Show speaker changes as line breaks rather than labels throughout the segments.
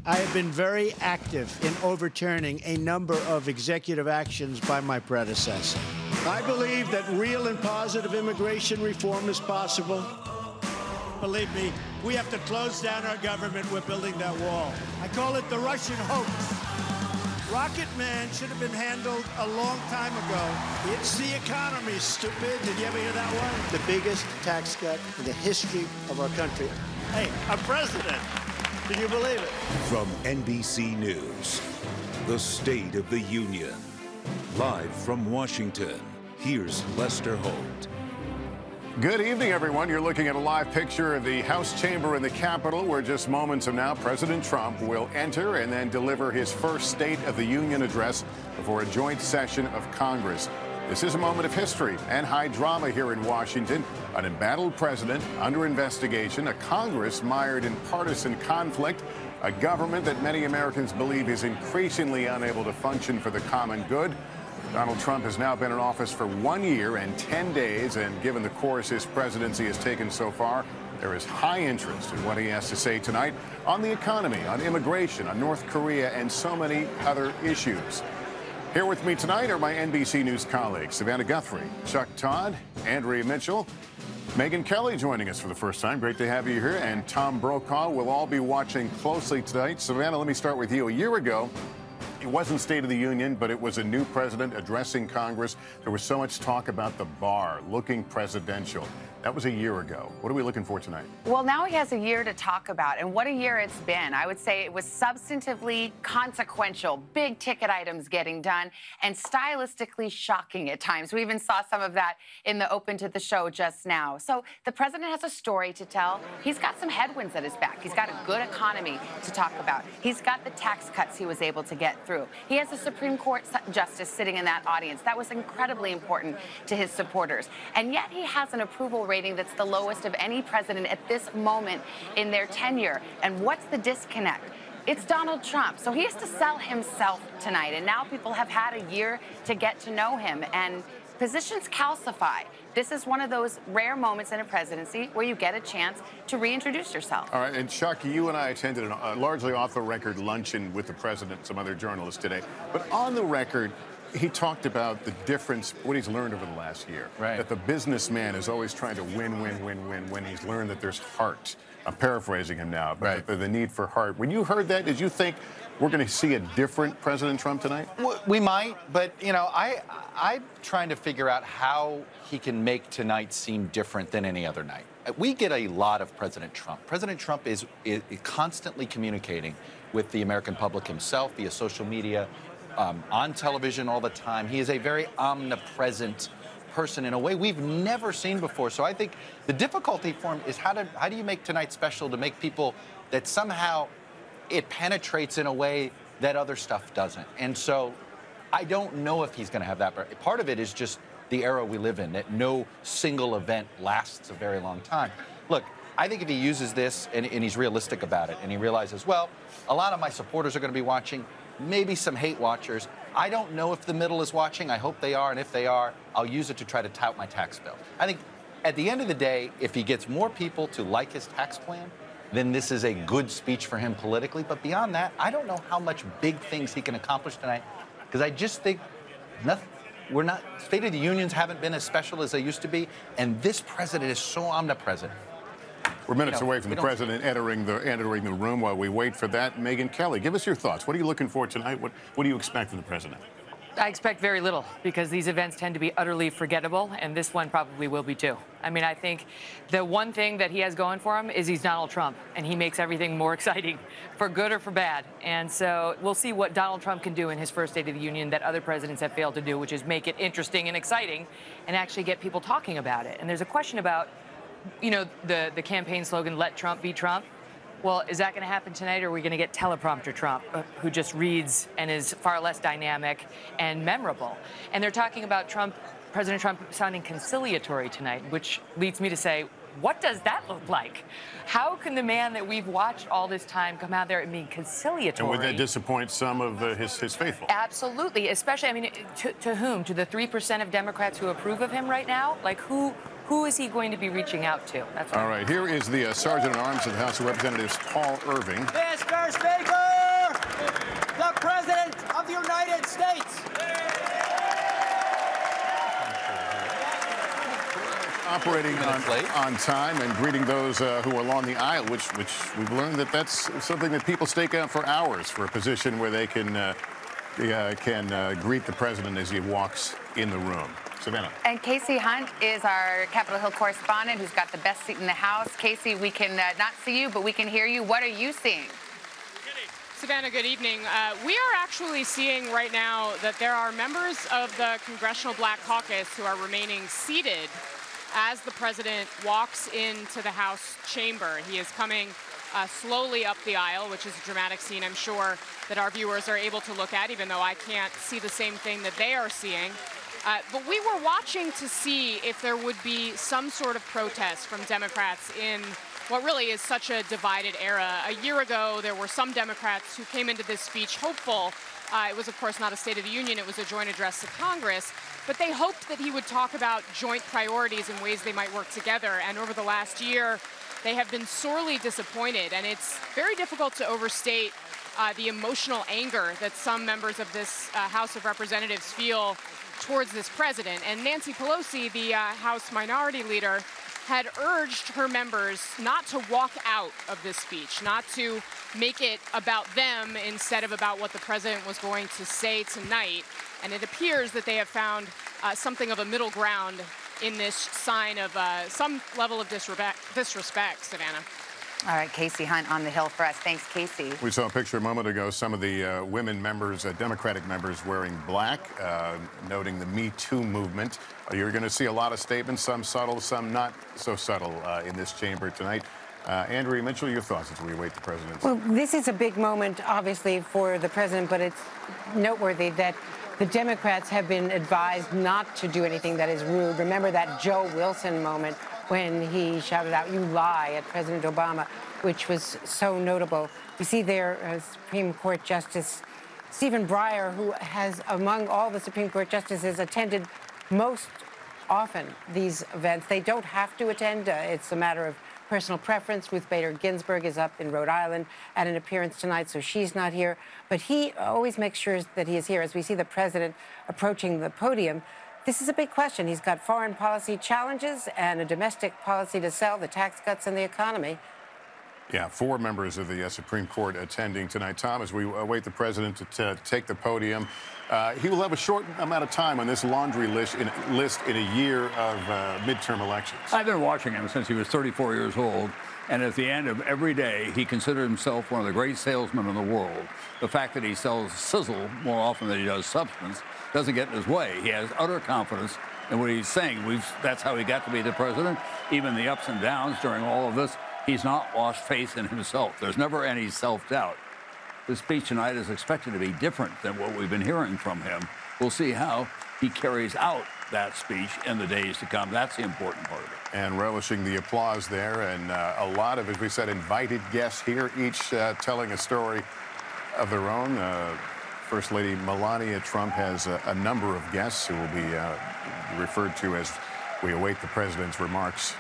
I have been very active in overturning a number of executive actions by my predecessor. I believe that real and positive immigration reform is possible. Believe me, we have to close down our government. We're building that wall. I call it the Russian hoax. Rocket Man should have been handled a long time ago. It's the economy, stupid. Did you ever hear that one? The biggest tax cut in the history of our country. Hey, I'm president. Can you believe it?
From NBC News, the State of the Union. Live from Washington, here's Lester Holt.
Good evening, everyone. You're looking at a live picture of the House chamber in the Capitol, where just moments from now, President Trump will enter and then deliver his first State of the Union address before a joint session of Congress. This is a moment of history and high drama here in Washington. An embattled president under investigation, a Congress mired in partisan conflict, a government that many Americans believe is increasingly unable to function for the common good. Donald Trump has now been in office for 1 year and 10 days, and given the course his presidency has taken so far, there is high interest in what he has to say tonight on the economy, on immigration, on North Korea, and so many other issues. Here with me tonight are my NBC News colleagues, Savannah Guthrie, Chuck Todd, Andrea Mitchell, Megyn Kelly joining us for the first time. Great to have you here. And Tom Brokaw. We'll all be watching closely tonight. Savannah, let me start with you. A year ago, it wasn't State of the Union, but it was a new president addressing Congress. There was so much talk about the bar looking presidential. That was a year ago. What are we looking for tonight?
Well, now he has a year to talk about, and what a year it's been. I would say it was substantively consequential, big ticket items getting done, and stylistically shocking at times. We even saw some of that in the open to the show just now. So the president has a story to tell. He's got some headwinds at his back. He's got a good economy to talk about. He's got the tax cuts he was able to get through. He has a Supreme Court justice sitting in that audience. That was incredibly important to his supporters. And yet he has an approval rating that's the lowest of any president at this moment in their tenure. And what's the disconnect? It's Donald Trump. So he has to sell himself tonight. And now people have had a year to get to know him. And positions calcify. This is one of those rare moments in a presidency where you get a chance to reintroduce yourself. All
right, and Chuck, you and I attended a largely off-the-record luncheon with the president and some other journalists today. But on the record, he talked about the difference, what he's learned over the last year. Right. That the businessman is always trying to win, when he's learned that there's heart. I'm paraphrasing him now, but right. the need for heart. When you heard that, did you think we're going to see a different President Trump tonight?
We might, but, you know, I'm trying to figure out how he can make tonight seem different than any other night. We get a lot of President Trump. President Trump is constantly communicating with the American public himself via social media, on television all the time. He is a very omnipresent person in a way we've never seen before. So I think the difficulty for him is how do you make tonight special to make people that somehow it penetrates in a way that other stuff doesn't. And so I don't know if he's going to have that. Part of it is just the era we live in, that no single event lasts a very long time. Look, I think if he uses this and he's realistic about it and he realizes, well, a lot of my supporters are going to be watching, maybe some hate watchers. I don't know if the middle is watching. I hope they are. And if they are, I'll use it to try to tout my tax bill. I think at the end of the day, if he gets more people to like his tax plan, then this is a good speech for him politically. But beyond that, I don't know how much big things he can accomplish tonight, because I just think nothing. State of the Unions haven't been as special as they used to be. And this president is so omnipresent.
We're minutes away from the president entering the room. While we wait for that, Megyn Kelly, give us your thoughts. What are you looking for tonight? What do you expect from the president?
I expect very little, because these events tend to be utterly forgettable, and this one probably will be too. I mean, I think the one thing that he has going for him is he's Donald Trump, and he makes everything more exciting, for good or for bad. And so we'll see what Donald Trump can do in his first State of the Union that other presidents have failed to do, which is make it interesting and exciting and actually get people talking about it. And there's a question about, you know, the campaign slogan, "Let Trump be Trump." Well, is that going to happen tonight, or are we going to get teleprompter Trump, who just reads and is far less dynamic and memorable? And they're talking about President Trump sounding conciliatory tonight, which leads me to say, what does that look like? How can the man that we've watched all this time come out there and be conciliatory?
And would that disappoint some of his faithful?
Absolutely, especially, I mean, to whom? To the 3% of Democrats who approve of him right now? Like, who is he going to be reaching out to? That's
all right, here is the Sergeant-at-Arms of the House of Representatives, Paul Irving.
Mr. Speaker! States.
Operating on time and greeting those who are along the aisle, which we've learned that that's something that people stake out for hours for a position where they can greet the president as he walks in the room. Savannah.
And Casey Hunt is our Capitol Hill correspondent who's got the best seat in the House. Casey, we can not see you, but we can hear you. What are you seeing?
Savannah, good evening. We are actually seeing right now that there are members of the Congressional Black Caucus who are remaining seated as the president walks into the House chamber. He is coming slowly up the aisle, which is a dramatic scene I'm sure that our viewers are able to look at, even though I can't see the same thing that they are seeing. But we were watching to see if there would be some sort of protest from Democrats in what really is such a divided era. A year ago, there were some Democrats who came into this speech hopeful. It was, of course, not a State of the Union. It was a joint address to Congress. But they hoped that he would talk about joint priorities and ways they might work together. And over the last year, they have been sorely disappointed. And it's very difficult to overstate the emotional anger that some members of this House of Representatives feel towards this president. And Nancy Pelosi, the House Minority Leader, had urged her members not to walk out of this speech, not to make it about them instead of about what the president was going to say tonight. And it appears that they have found something of a middle ground in this sign of some level of disrespect, Savannah.
All right, Casey Hunt on the Hill for us. Thanks, Casey.
We saw a picture a moment ago, some of the women members, Democratic members wearing black, noting the Me Too movement. You're going to see a lot of statements, some subtle, some not so subtle in this chamber tonight. Andrea Mitchell, your thoughts as we await the president?
Well, this is a big moment, obviously, for the president, but it's noteworthy that the Democrats have been advised not to do anything that is rude. Remember that Joe Wilson moment when he shouted out, "You lie," at President Obama, which was so notable. We see there Supreme Court Justice Stephen Breyer, who has, among all the Supreme Court justices, attended most often these events. They don't have to attend. It's a matter of personal preference. Ruth Bader Ginsburg is up in Rhode Island at an appearance tonight, so she's not here. But he always makes sure that he is here. As we see the president approaching the podium, this is a big question. He's got foreign policy challenges and a domestic policy to sell, the tax cuts and the economy.
Yeah, 4 members of the Supreme Court attending tonight. Tom, as we await the president to take the podium, he will have a short amount of time on this laundry list in a year of midterm elections.
I've been watching him since he was 34 years old, and at the end of every day, he considered himself one of the great salesmen in the world. The fact that he sells sizzle more often than he does substance doesn't get in his way. He has utter confidence in what he's saying. That's how he got to be the president. Even the ups and downs during all of this, he's not lost faith in himself. There's never any self-doubt. This speech tonight is expected to be different than what we've been hearing from him. We'll see how he carries out that speech in the days to come. That's the important part of it.
And relishing the applause there, and a lot of, as we said, invited guests here, each telling a story of their own. First Lady Melania Trump has a number of guests who will be referred to as we await the president's remarks.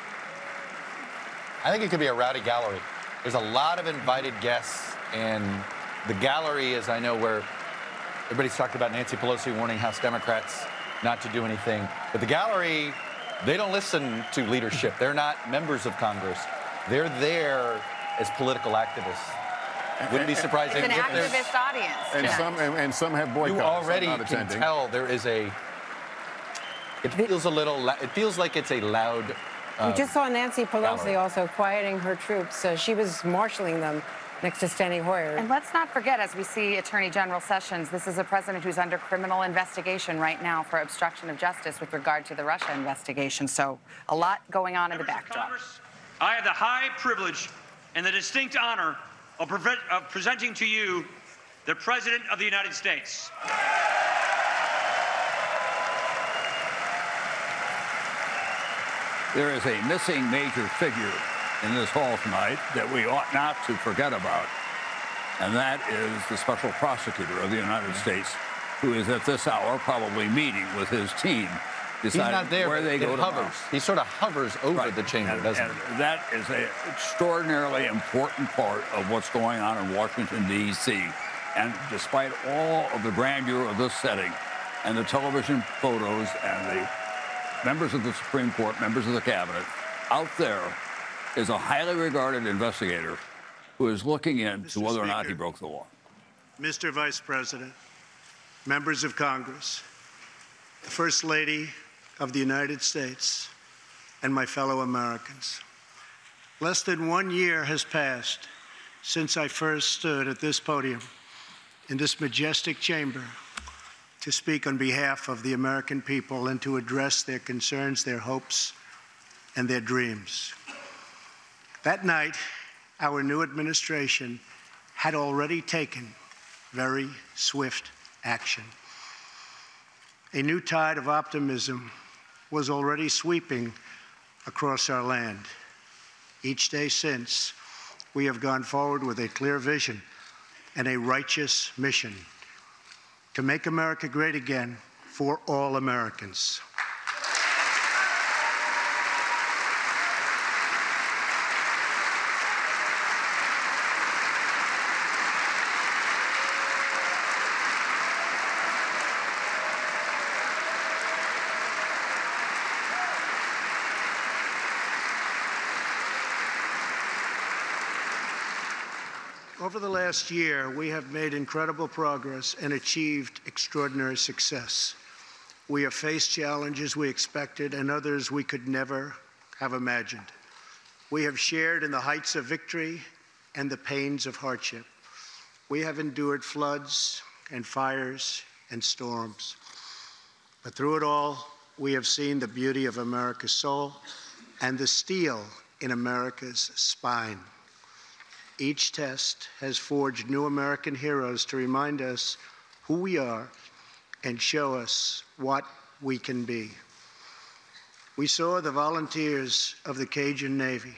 I think it could be a rowdy gallery. There's a lot of invited guests, and the gallery is, I know, where everybody's talked about Nancy Pelosi warning House Democrats not to do anything. But the gallery, they don't listen to leadership. They're not members of Congress. They're there as political activists. Wouldn't be surprising.
It's an activist audience.
And some have boycotts.
You already
not
can tell there is a. It feels a little. It feels like it's a loud.
We just saw Nancy Pelosi also quieting her troops. She was marshaling them next to Steny Hoyer.
And let's not forget, as we see Attorney General Sessions, this is a president who's under criminal investigation right now for obstruction of justice with regard to the Russia investigation. So a lot going on in the backdrop.
I have the high privilege and the distinct honor of presenting to you the President of the United States.
There is a missing major figure in this hall tonight that we ought not to forget about, and that is the special prosecutor of the United States, who is at this hour probably meeting with his team, deciding where they go tomorrow.
He sort of hovers over the chamber, doesn't he?
That is an extraordinarily important part of what's going on in Washington, D.C. And despite all of the grandeur of this setting and the television photos and the members of the Supreme Court, members of the cabinet, out there is a highly regarded investigator who is looking into whether or not he broke the law.
Mr. Vice President, members of Congress, the First Lady of the United States, and my fellow Americans. Less than 1 year has passed since I first stood at this podium in this majestic chamber to speak on behalf of the American people and to address their concerns, their hopes, and their dreams. That night, our new administration had already taken very swift action. A new tide of optimism was already sweeping across our land. Each day since, we have gone forward with a clear vision and a righteous mission to make America great again for all Americans. Over the last year, we have made incredible progress and achieved extraordinary success. We have faced challenges we expected and others we could never have imagined. We have shared in the heights of victory and the pains of hardship. We have endured floods and fires and storms. But through it all, we have seen the beauty of America's soul and the steel in America's spine. Each test has forged new American heroes to remind us who we are and show us what we can be. We saw the volunteers of the Cajun Navy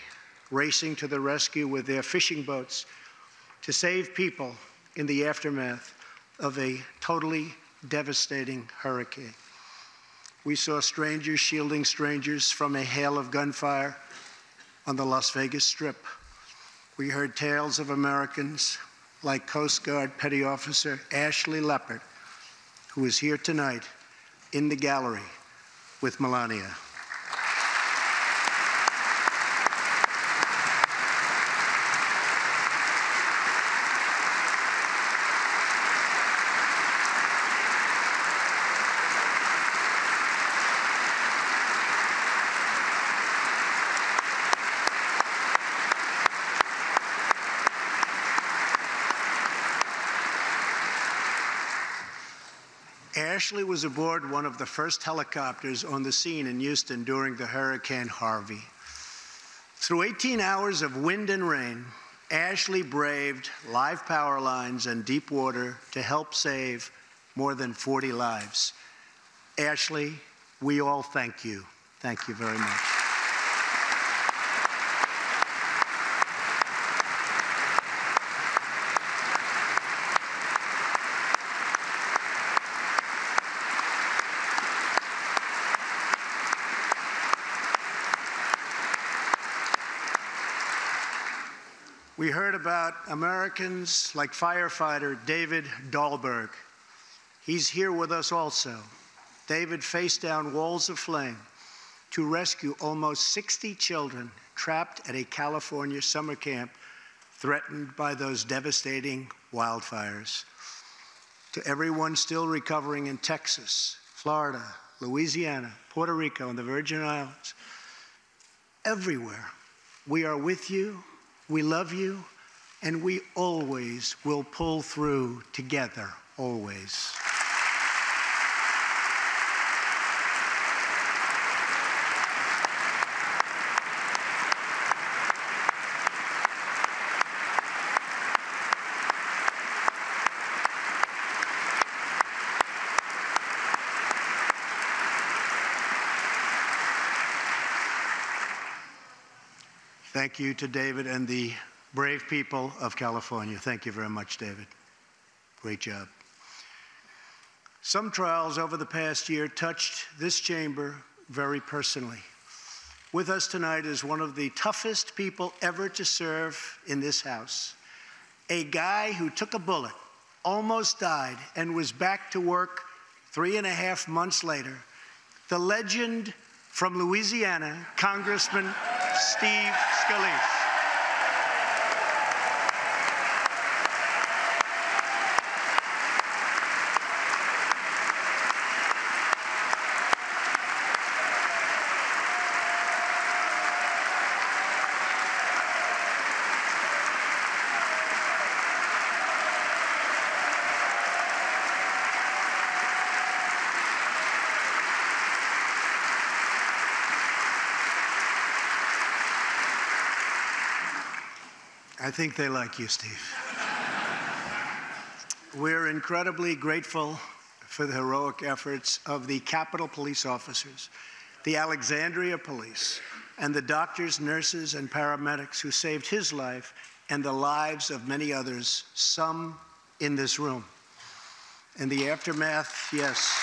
racing to the rescue with their fishing boats to save people in the aftermath of a totally devastating hurricane. We saw strangers shielding strangers from a hail of gunfire on the Las Vegas Strip. We heard tales of Americans like Coast Guard Petty Officer Ashley Leopard, who is here tonight in the gallery with Melania. Ashley was aboard one of the first helicopters on the scene in Houston during the Hurricane Harvey. Through 18 hours of wind and rain, Ashley braved live power lines and deep water to help save more than 40 lives. Ashley, we all thank you. Thank you very much. We heard about Americans like firefighter David Dahlberg. He's here with us also. David faced down walls of flame to rescue almost 60 children trapped at a California summer camp threatened by those devastating wildfires. To everyone still recovering in Texas, Florida, Louisiana, Puerto Rico, and the Virgin Islands, everywhere, we are with you. We love you, and we always will pull through together, always. Thank you to David and the brave people of California. Thank you very much, David. Great job. Some trials over the past year touched this chamber very personally. With us tonight is one of the toughest people ever to serve in this House, a guy who took a bullet almost died and was back to work 3.5 months later, the legend from Louisiana, Congressman Steve Scalise. I think they like you, Steve. We're incredibly grateful for the heroic efforts of the Capitol Police officers, the Alexandria Police, and the doctors, nurses, and paramedics who saved his life and the lives of many others, some in this room. In the aftermath, yes.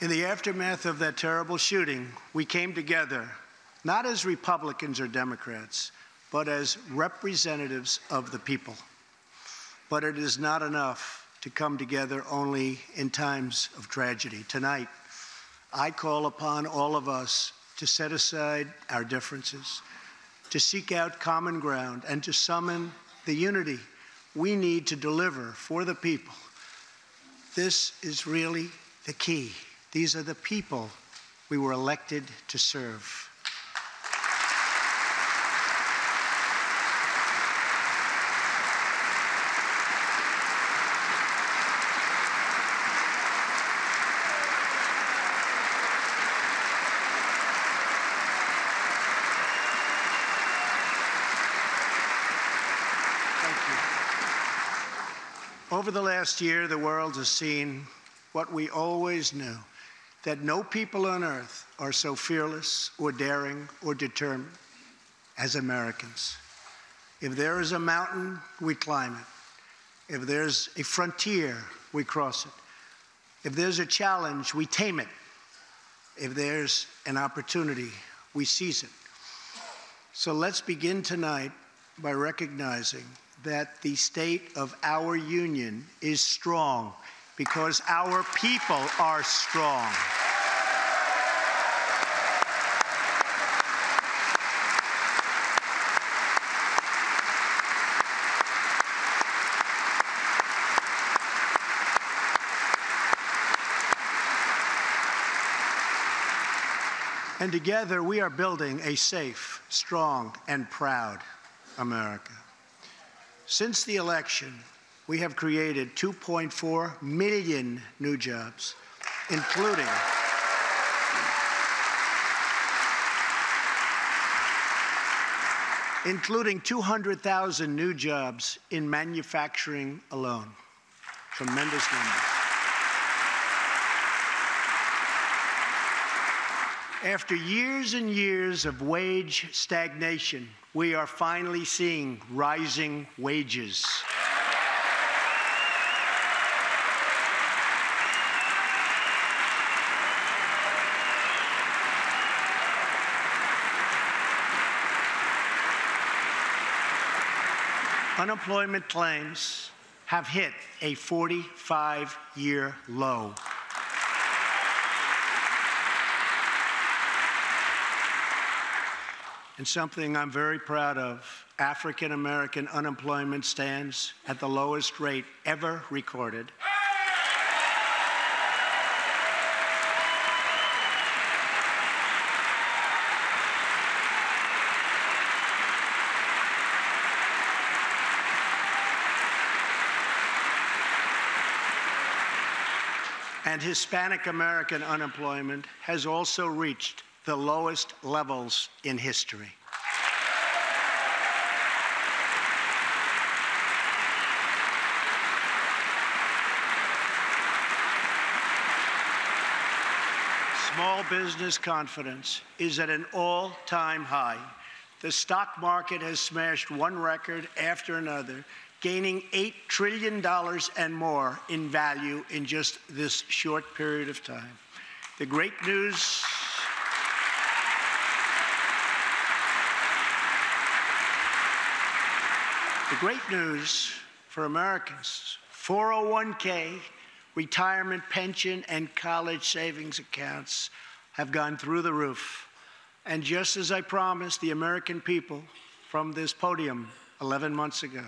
In the aftermath of that terrible shooting, we came together, not as Republicans or Democrats, but as representatives of the people. But it is not enough to come together only in times of tragedy. Tonight, I call upon all of us to set aside our differences, to seek out common ground, and to summon the unity we need to deliver for the people. This is really the key. These are the people we were elected to serve. Thank you. Over the last year, the world has seen what we always knew, that no people on earth are so fearless or daring or determined as Americans. If there is a mountain, we climb it. If there's a frontier, we cross it. If there's a challenge, we tame it. If there's an opportunity, we seize it. So let's begin tonight by recognizing that the state of our union is strong, because our people are strong. And together we are building a safe, strong, and proud America. Since the election, we have created 2.4 million new jobs, including 200,000 new jobs in manufacturing alone. Tremendous numbers. After years and years of wage stagnation, we are finally seeing rising wages. Unemployment claims have hit a 45-year low. And something I'm very proud of, African American unemployment stands at the lowest rate ever recorded. And Hispanic American unemployment has also reached the lowest levels in history. Small business confidence is at an all-time high. The stock market has smashed one record after another, gaining $8 trillion and more in value in just this short period of time. The great news for Americans, 401k, retirement pension, and college savings accounts have gone through the roof. And just as I promised the American people from this podium 11 months ago,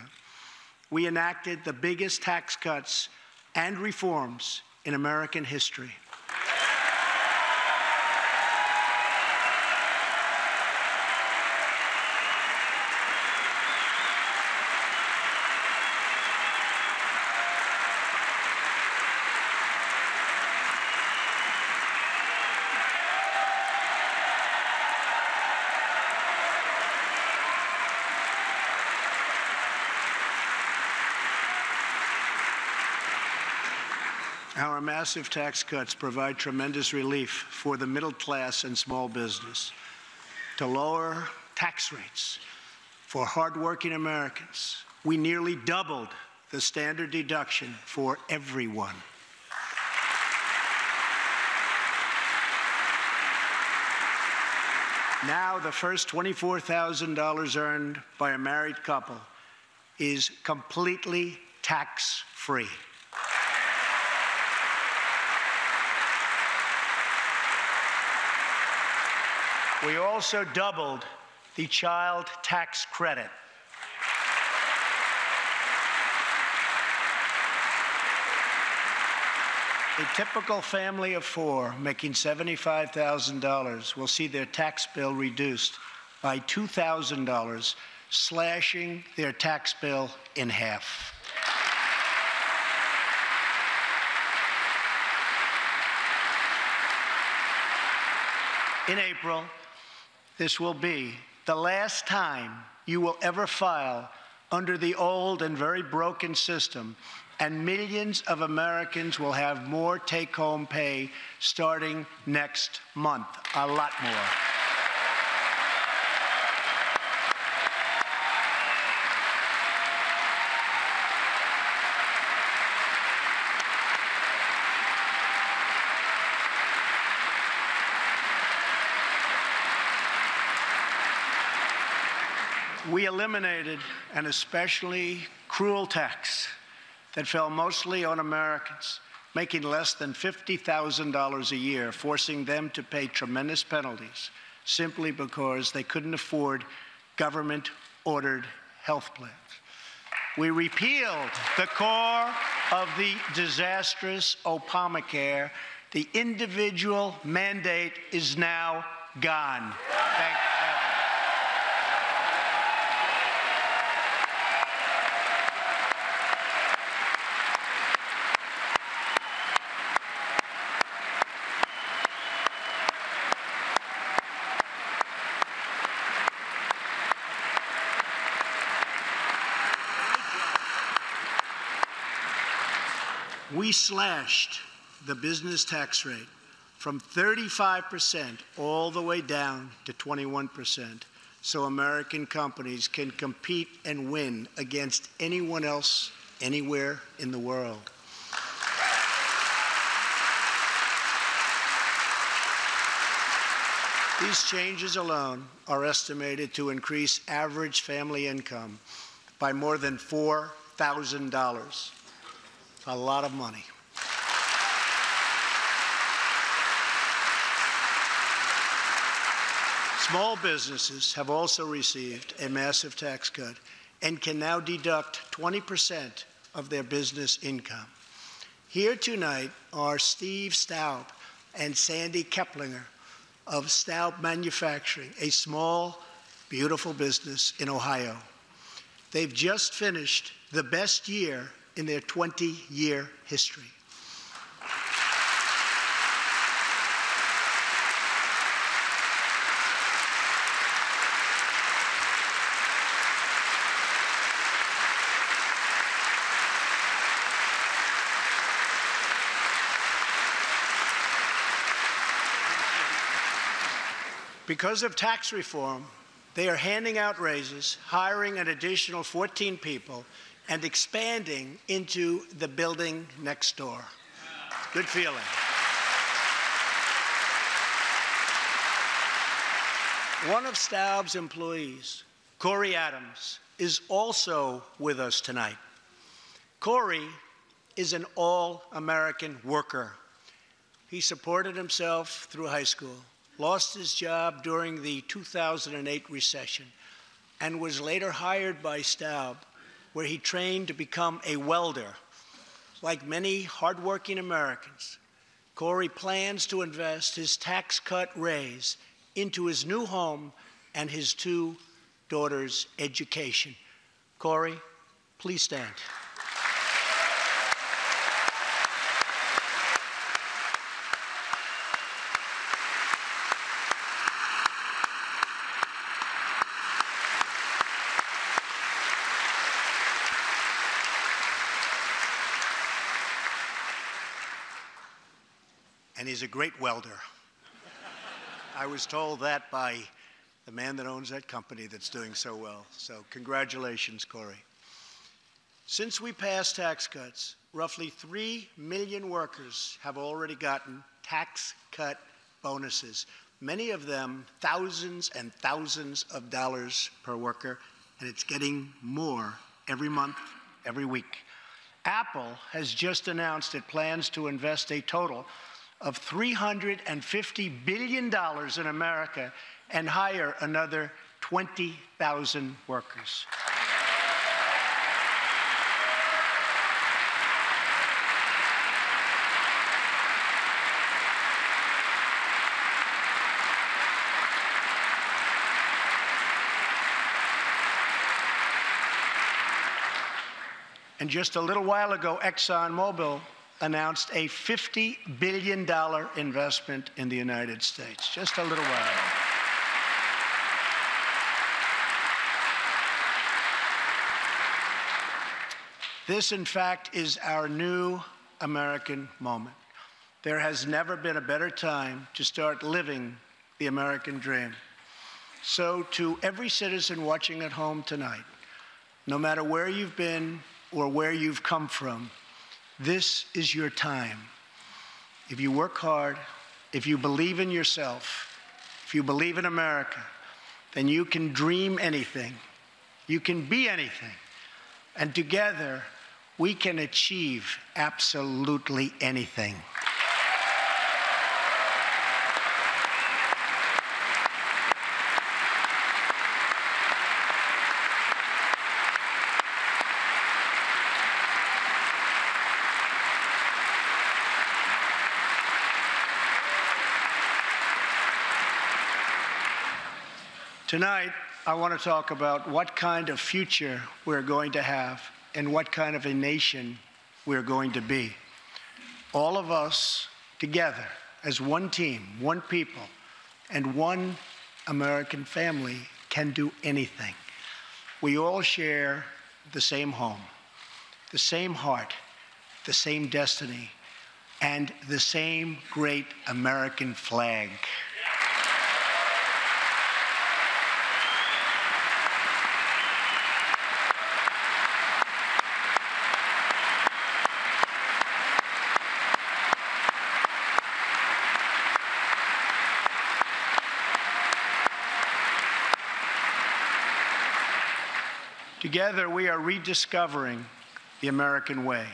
we enacted the biggest tax cuts and reforms in American history. Our massive tax cuts provide tremendous relief for the middle class and small business. To lower tax rates for hardworking Americans, we nearly doubled the standard deduction for everyone. Now, the first $24,000 earned by a married couple is completely tax-free. We also doubled the child tax credit. A typical family of four making $75,000 will see their tax bill reduced by $2,000, slashing their tax bill in half. In April, this will be the last time you will ever file under the old and very broken system, and millions of Americans will have more take-home pay starting next month, a lot more. We eliminated an especially cruel tax that fell mostly on Americans making less than $50,000 a year, forcing them to pay tremendous penalties simply because they couldn't afford government-ordered health plans. We repealed the core of the disastrous Obamacare. The individual mandate is now gone. Thank you. We slashed the business tax rate from 35% all the way down to 21%, so American companies can compete and win against anyone else anywhere in the world. These changes alone are estimated to increase average family income by more than $4,000. A lot of money. Small businesses have also received a massive tax cut and can now deduct 20% of their business income. Here tonight are Steve Staub and Sandy Keplinger of Staub Manufacturing, a small, beautiful business in Ohio. They've just finished the best year in their 20-year history. Because of tax reform, They are handing out raises, hiring an additional 14 people, and expanding into the building next door. Good feeling. One of Staub's employees, Corey Adams, is also with us tonight. Corey is an all-American worker. He supported himself through high school, lost his job during the 2008 recession, and was later hired by Staub, where he trained to become a welder. Like many hardworking Americans, Corey plans to invest his tax cut raise into his new home and his 2 daughters' education. Corey, please stand. And he's a great welder. I was told that by the man that owns that company that's doing so well. So congratulations, Corey. Since we passed tax cuts, roughly 3 million workers have already gotten tax cut bonuses, many of them thousands and thousands of dollars per worker, and it's getting more every month, every week. Apple has just announced it plans to invest a total of $350 billion in America and hire another 20,000 workers. And just a little while ago, ExxonMobil announced a $50 billion investment in the United States, just a little while ago. This, in fact, is our new American moment. There has never been a better time to start living the American dream. So to every citizen watching at home tonight, no matter where you've been or where you've come from, this is your time. If you work hard, if you believe in yourself, if you believe in America, then you can dream anything. You can be anything. And together, we can achieve absolutely anything. Tonight, I want to talk about what kind of future we're going to have and what kind of a nation we're going to be. All of us together as one team, one people, and one American family can do anything. We all share the same home, the same heart, the same destiny, and the same great American flag. Together, we are rediscovering the American way.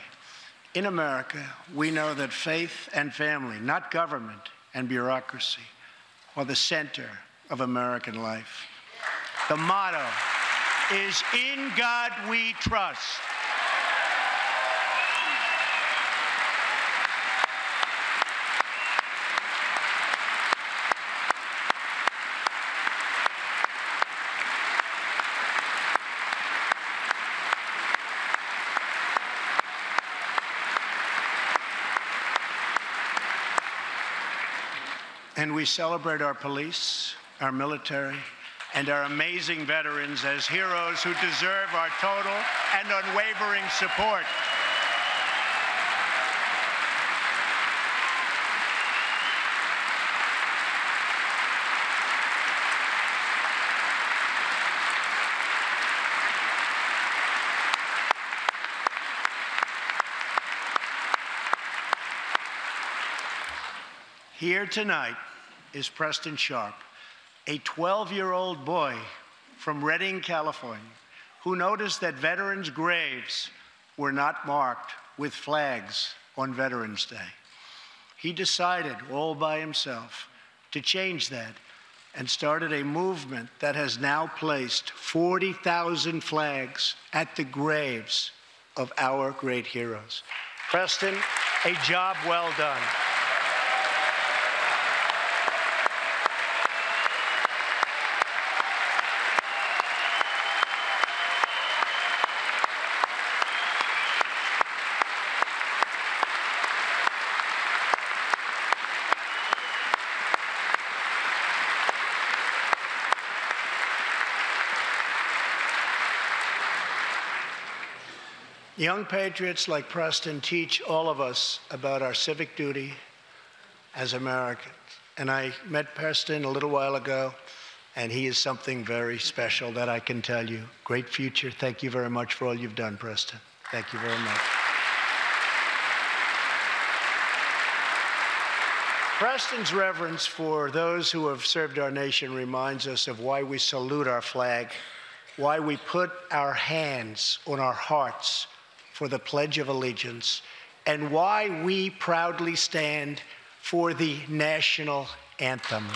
In America, we know that faith and family, not government and bureaucracy, are the center of American life. The motto is, "In God we trust." And we celebrate our police, our military, and our amazing veterans as heroes who deserve our total and unwavering support. Here tonight is Preston Sharp, a 12-year-old boy from Redding, California, who noticed that veterans' graves were not marked with flags on Veterans Day. He decided all by himself to change that and started a movement that has now placed 40,000 flags at the graves of our great heroes. Preston, a job well done. Young patriots like Preston teach all of us about our civic duty as Americans. And I met Preston a little while ago, and he is something very special that I can tell you. Great future. Thank you very much for all you've done, Preston. Thank you very much. Preston's reverence for those who have served our nation reminds us of why we salute our flag, why we put our hands on our hearts for the Pledge of Allegiance, and why we proudly stand for the national anthem.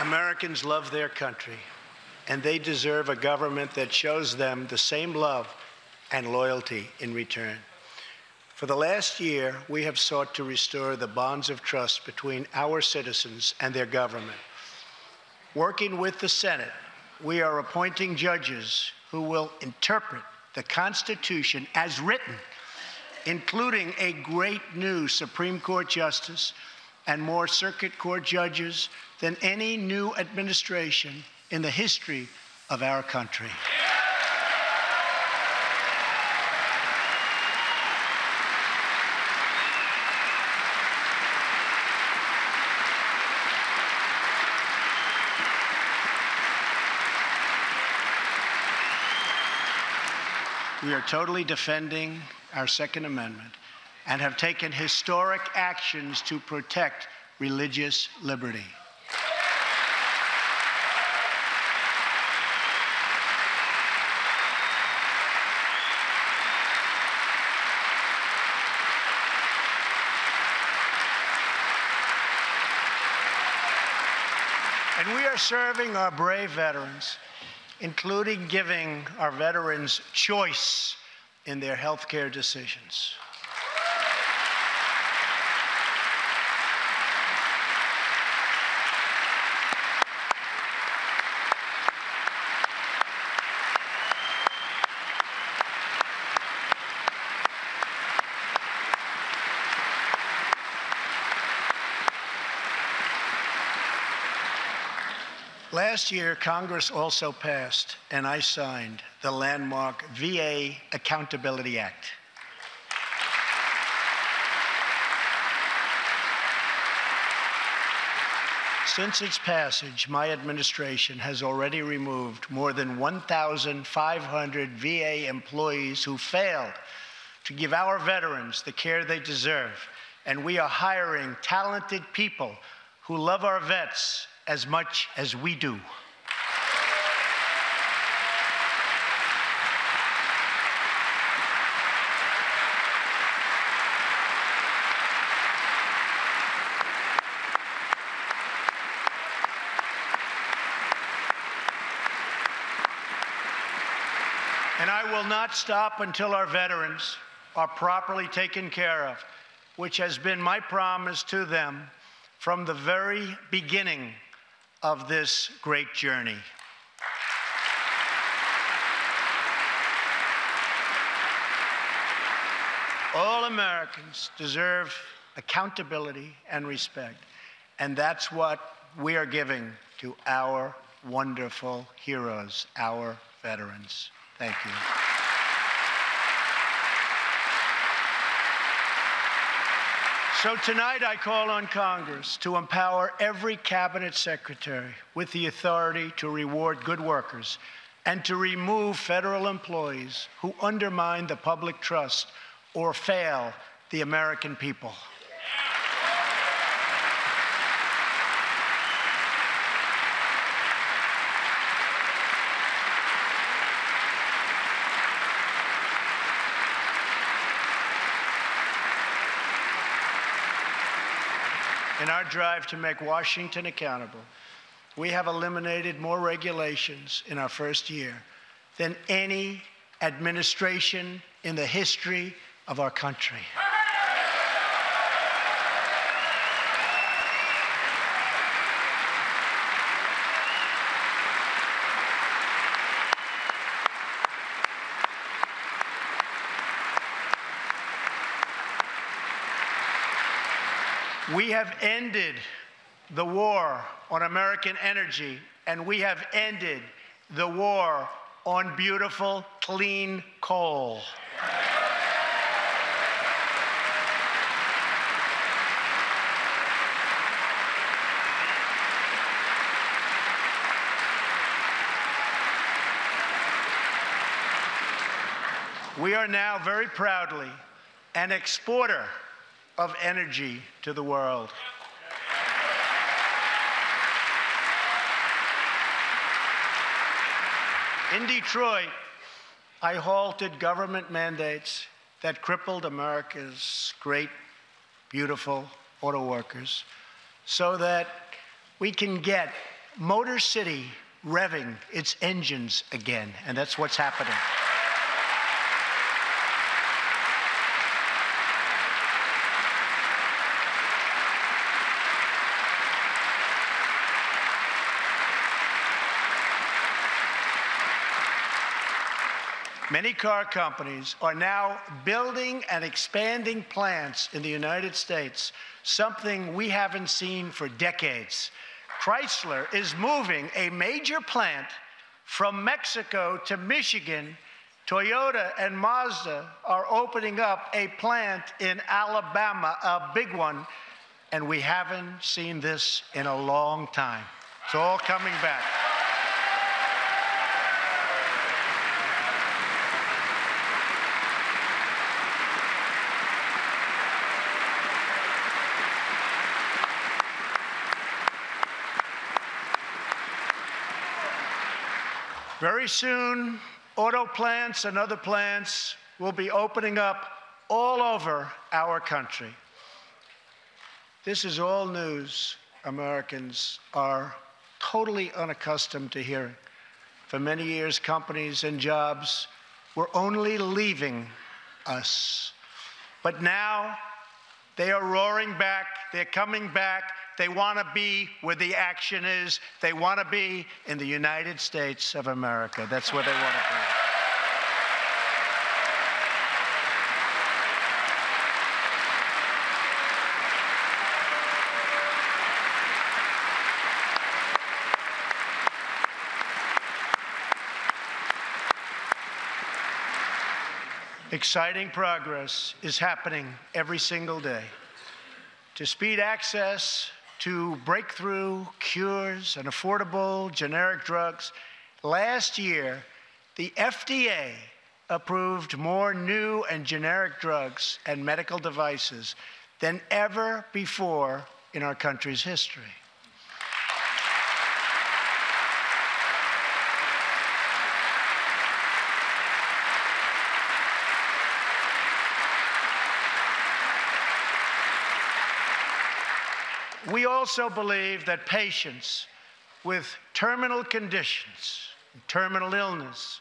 Americans love their country, and they deserve a government that shows them the same love and loyalty in return. For the last year, we have sought to restore the bonds of trust between our citizens and their government. Working with the Senate, we are appointing judges who will interpret the Constitution as written, including a great new Supreme Court justice and more circuit court judges than any new administration in the history of our country. We are totally defending our Second Amendment and have taken historic actions to protect religious liberty. And we are serving our brave veterans, including giving our veterans choice in their health care decisions. Last year, Congress also passed, and I signed, the landmark VA Accountability Act. Since its passage, my administration has already removed more than 1,500 VA employees who failed to give our veterans the care they deserve, and we are hiring talented people who love our vets as much as we do. And I will not stop until our veterans are properly taken care of, which has been my promise to them from the very beginning of this great journey. All Americans deserve accountability, and respect. And that's what we are giving to our wonderful heroes, our veterans. Thank you. So tonight I call on Congress to empower every cabinet secretary with the authority to reward good workers and to remove federal employees who undermine the public trust or fail the American people. In our drive to make Washington accountable, we have eliminated more regulations in our first year than any administration in the history of our country. We have ended the war on American energy, and we have ended the war on beautiful, clean coal. We are now very proudly an exporter of energy to the world. In Detroit, I halted government mandates that crippled America's great, beautiful auto workers so that we can get Motor City revving its engines again, and that's what's happening. Many car companies are now building and expanding plants in the United States, something we haven't seen for decades. Chrysler is moving a major plant from Mexico to Michigan. Toyota and Mazda are opening up a plant in Alabama, a big one, and we haven't seen this in a long time. It's all coming back. Very soon, auto plants and other plants will be opening up all over our country. This is all news Americans are totally unaccustomed to hearing. For many years, companies and jobs were only leaving us. But now, they are roaring back, they're coming back. They want to be where the action is. They want to be in the United States of America. That's where they want to be. Exciting progress is happening every single day. To speed access to breakthrough cures and affordable generic drugs, last year, the FDA approved more new and generic drugs and medical devices than ever before in our country's history. We also believe that patients with terminal conditions, terminal illness,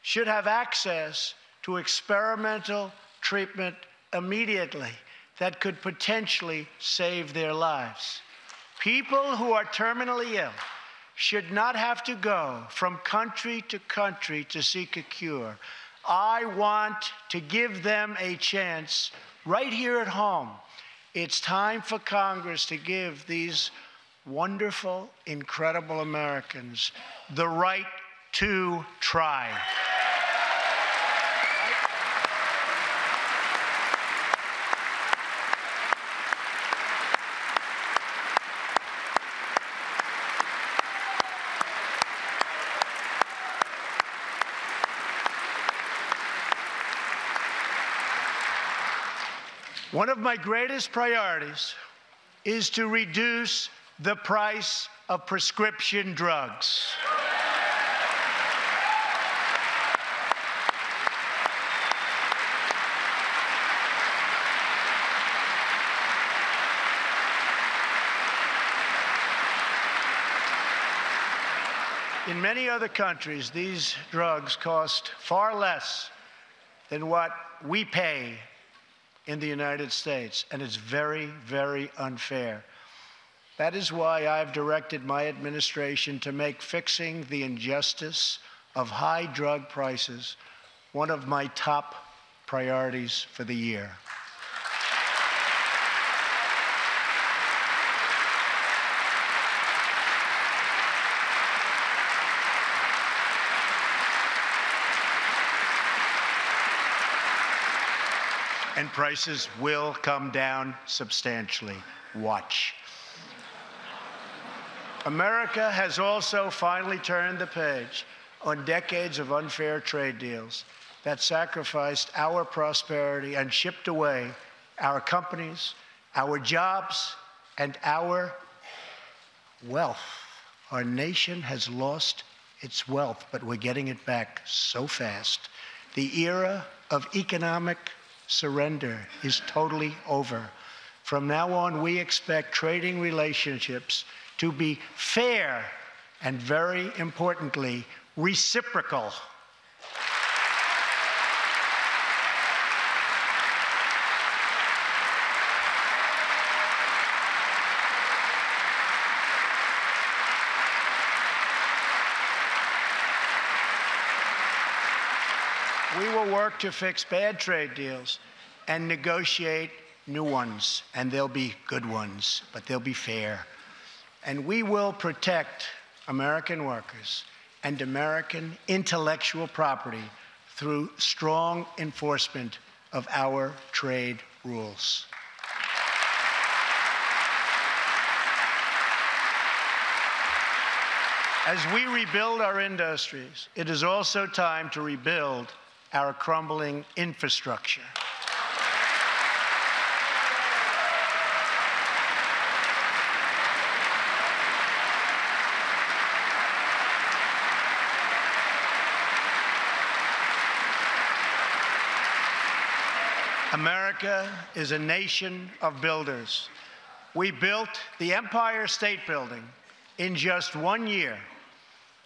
should have access to experimental treatment immediately that could potentially save their lives. People who are terminally ill should not have to go from country to seek a cure. I want to give them a chance right here at home It's time for Congress to give these wonderful, incredible Americans the right to try. One of my greatest priorities is to reduce the price of prescription drugs. In many other countries, these drugs cost far less than what we pay in the United States, and it's very, very unfair. That is why I've directed my administration to make fixing the injustice of high drug prices one of my top priorities for the year. And prices will come down substantially. Watch. America has also finally turned the page on decades of unfair trade deals that sacrificed our prosperity and shipped away our companies, our jobs, and our wealth. Our nation has lost its wealth, but we're getting it back so fast. The era of economic surrender is totally over. From now on, we expect trading relationships to be fair and, very importantly, reciprocal. We will work to fix bad trade deals and negotiate new ones, and they'll be good ones, but they'll be fair. And we will protect American workers and American intellectual property through strong enforcement of our trade rules. As we rebuild our industries, it is also time to rebuild our crumbling infrastructure. America is a nation of builders. We built the Empire State Building in just 1 year.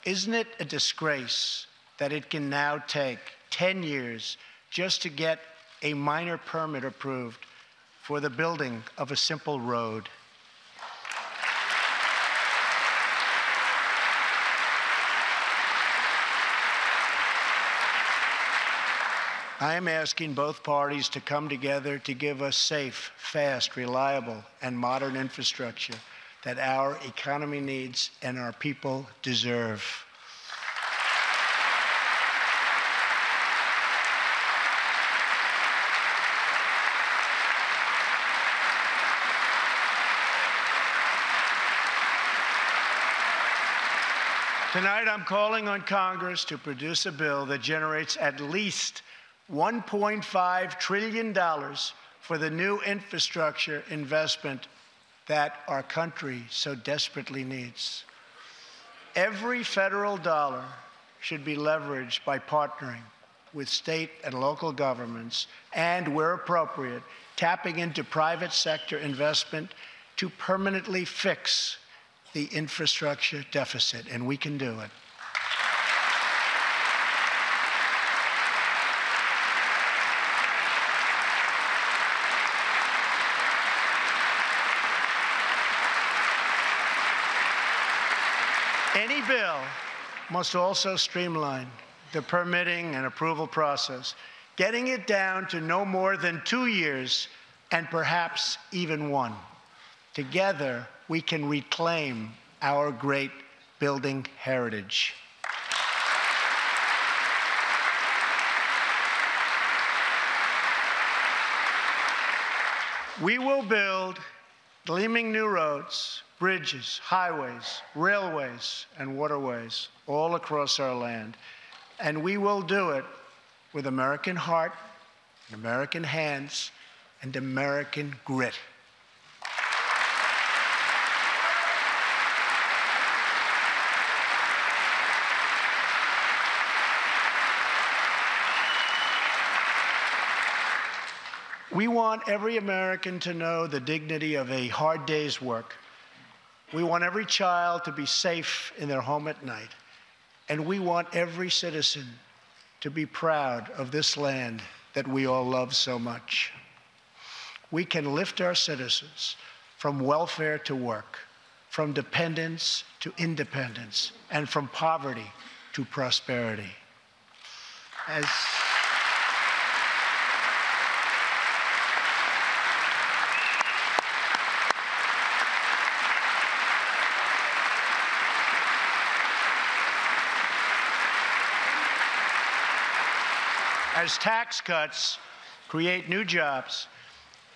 Isn't it a disgrace that it can now take 10 years just to get a minor permit approved for the building of a simple road? I am asking both parties to come together to give us safe, fast, reliable, and modern infrastructure that our economy needs and our people deserve. Tonight, I'm calling on Congress to produce a bill that generates at least $1.5 trillion for the new infrastructure investment that our country so desperately needs. Every federal dollar should be leveraged by partnering with state and local governments and, where appropriate, tapping into private sector investment to permanently fix the infrastructure deficit, and we can do it. Any bill must also streamline the permitting and approval process, getting it down to no more than 2 years and perhaps even one. Together, we can reclaim our great building heritage. We will build gleaming new roads, bridges, highways, railways, and waterways all across our land. And we will do it with American heart, American hands, and American grit. We want every American to know the dignity of a hard day's work. We want every child to be safe in their home at night. And we want every citizen to be proud of this land that we all love so much. We can lift our citizens from welfare to work, from dependence to independence, and from poverty to prosperity. As tax cuts create new jobs,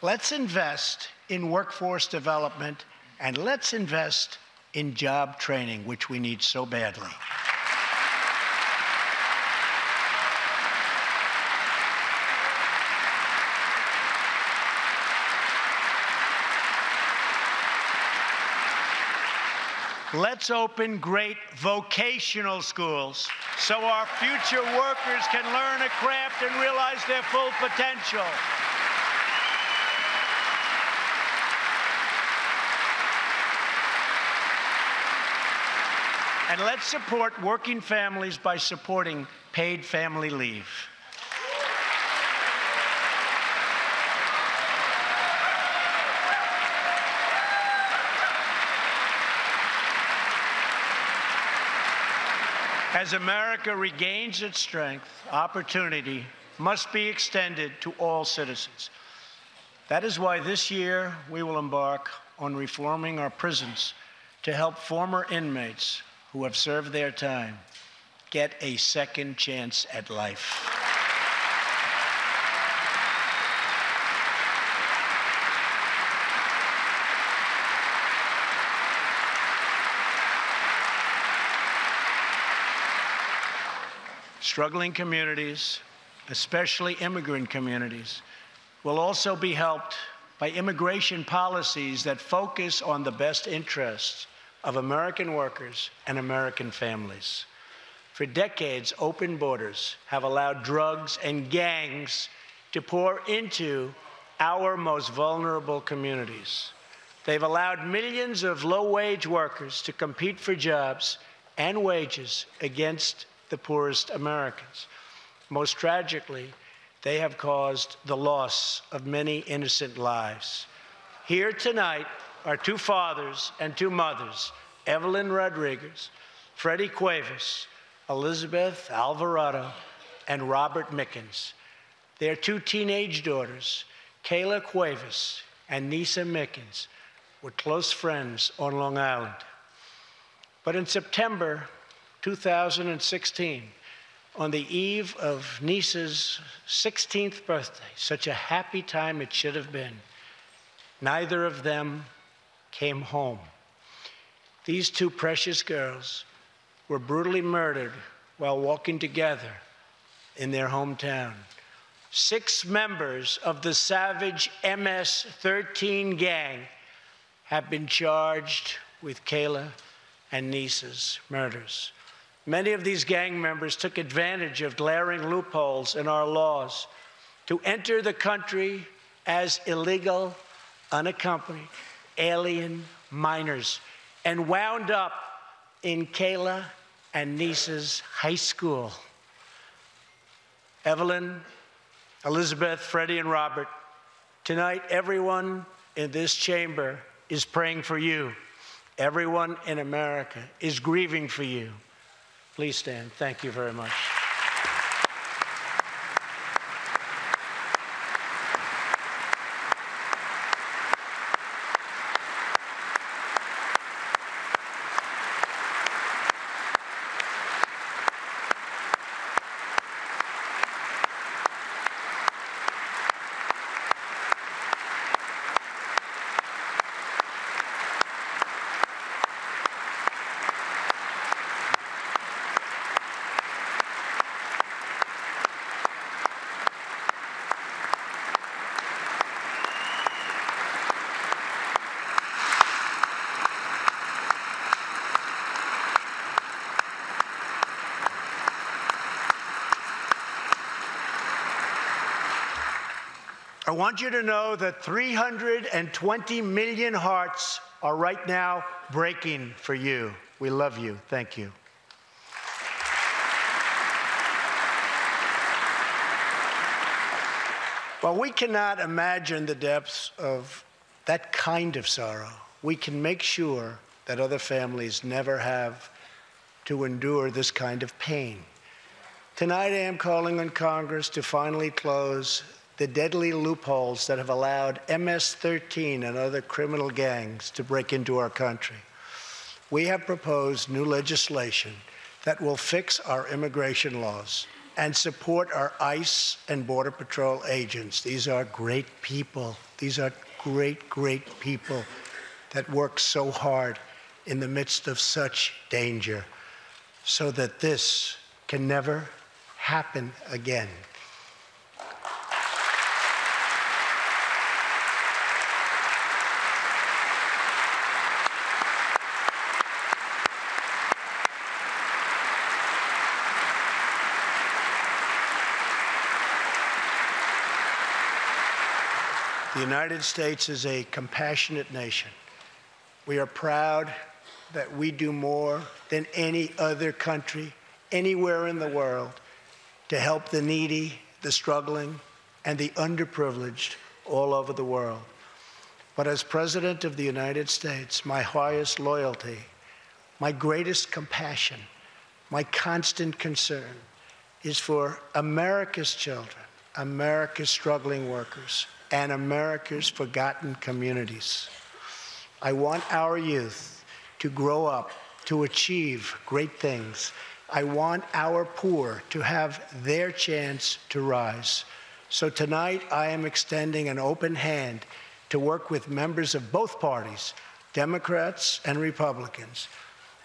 let's invest in workforce development and let's invest in job training, which we need so badly. Let's open great vocational schools so our future workers can learn a craft and realize their full potential. And let's support working families by supporting paid family leave. As America regains its strength, opportunity must be extended to all citizens. That is why this year we will embark on reforming our prisons to help former inmates who have served their time get a second chance at life. Struggling communities, especially immigrant communities, will also be helped by immigration policies that focus on the best interests of American workers and American families. For decades, open borders have allowed drugs and gangs to pour into our most vulnerable communities. They've allowed millions of low-wage workers to compete for jobs and wages against the poorest Americans. Most tragically, they have caused the loss of many innocent lives. Here tonight are two fathers and two mothers, Evelyn Rodriguez, Freddie Cuevas, Elizabeth Alvarado, and Robert Mickens. Their two teenage daughters, Kayla Cuevas and Nisa Mickens, were close friends on Long Island. But in September 2016, on the eve of Nisa's 16th birthday, such a happy time it should have been, neither of them came home. These two precious girls were brutally murdered while walking together in their hometown. 6 members of the savage MS-13 gang have been charged with Kayla and Nisa's murders. Many of these gang members took advantage of glaring loopholes in our laws to enter the country as illegal, unaccompanied, alien minors and wound up in Kayla and Nisa's high school. Evelyn, Elizabeth, Freddie, and Robert, tonight everyone in this chamber is praying for you. Everyone in America is grieving for you. Please stand. Thank you very much. I want you to know that 320 million hearts are right now breaking for you. We love you. Thank you. While we cannot imagine the depths of that kind of sorrow, we can make sure that other families never have to endure this kind of pain. Tonight, I am calling on Congress to finally close the deadly loopholes that have allowed MS-13 and other criminal gangs to break into our country. We have proposed new legislation that will fix our immigration laws and support our ICE and Border Patrol agents. These are great people. These are great, great people that work so hard in the midst of such danger so that this can never happen again. The United States is a compassionate nation. We are proud that we do more than any other country anywhere in the world to help the needy, the struggling, and the underprivileged all over the world. But as President of the United States, my highest loyalty, my greatest compassion, my constant concern is for America's children, America's struggling workers, and America's forgotten communities. I want our youth to grow up to achieve great things. I want our poor to have their chance to rise. So tonight, I am extending an open hand to work with members of both parties, Democrats and Republicans,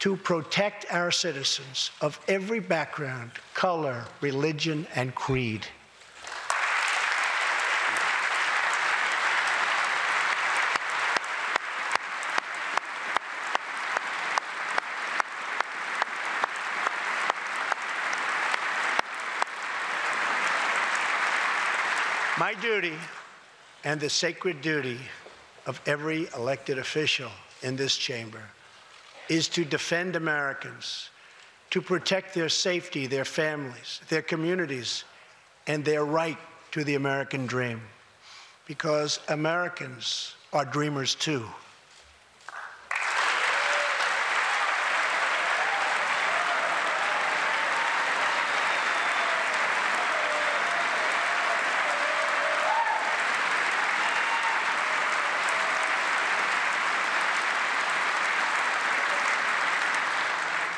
to protect our citizens of every background, color, religion, and creed. My duty, and the sacred duty of every elected official in this chamber, is to defend Americans, to protect their safety, their families, their communities, and their right to the American dream. Because Americans are dreamers too.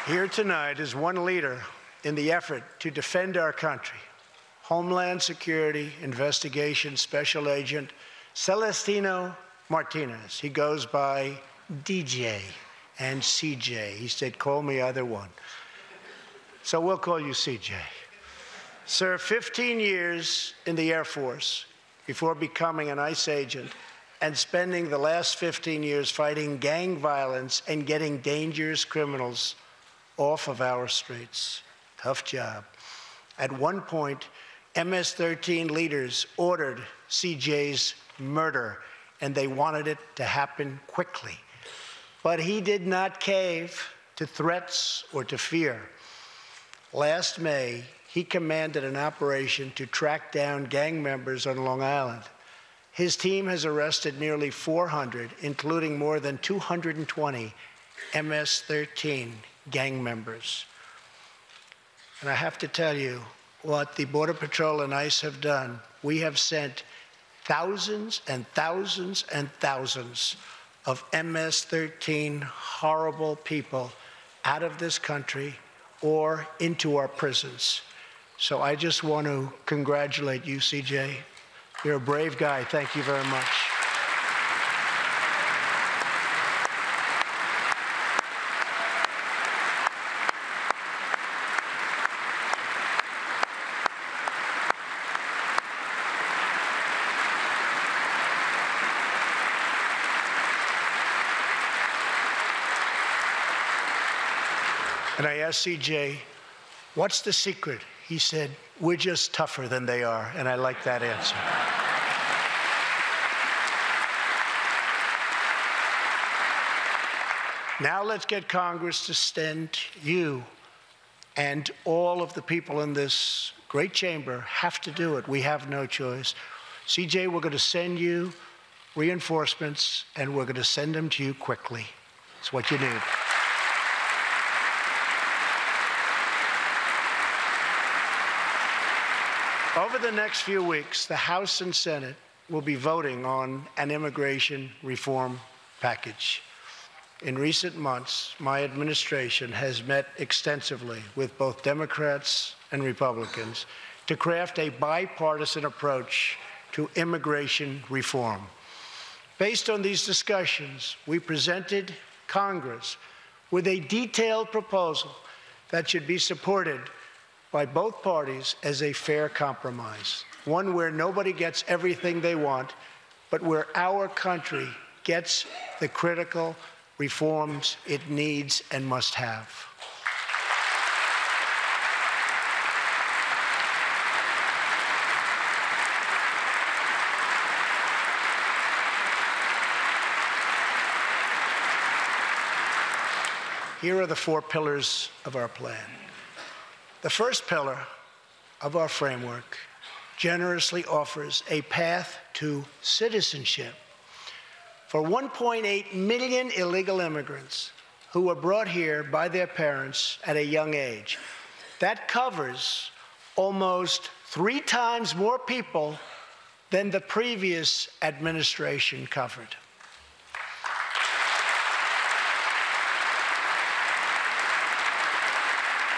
Here tonight is one leader in the effort to defend our country, Homeland Security Investigation Special Agent Celestino Martinez. He goes by DJ and CJ. He said, call me either one. So we'll call you CJ. Served 15 years in the Air Force before becoming an ICE agent and spending the last 15 years fighting gang violence and getting dangerous criminals off of our streets. Tough job. At one point, MS-13 leaders ordered CJ's murder, and they wanted it to happen quickly. But he did not cave to threats or to fear. Last May, he commanded an operation to track down gang members on Long Island. His team has arrested nearly 400, including more than 220 MS-13 gang members. And I have to tell you, what the Border Patrol and ICE have done, we have sent thousands and thousands and thousands of MS-13 horrible people out of this country or into our prisons. So I just want to congratulate you, CJ. You're a brave guy. Thank you very much. And I asked CJ, what's the secret? He said, we're just tougher than they are. And I like that answer. Now let's get Congress to send you, and all of the people in this great chamber have to do it. We have no choice. CJ, we're going to send you reinforcements, and we're going to send them to you quickly. It's what you need. Over the next few weeks, the House and Senate will be voting on an immigration reform package. In recent months, my administration has met extensively with both Democrats and Republicans to craft a bipartisan approach to immigration reform. Based on these discussions, we presented Congress with a detailed proposal that should be supported by both parties as a fair compromise, one where nobody gets everything they want, but where our country gets the critical reforms it needs and must have. Here are the 4 pillars of our plan. The first pillar of our framework generously offers a path to citizenship for 1.8 million illegal immigrants who were brought here by their parents at a young age. That covers almost 3 times more people than the previous administration covered.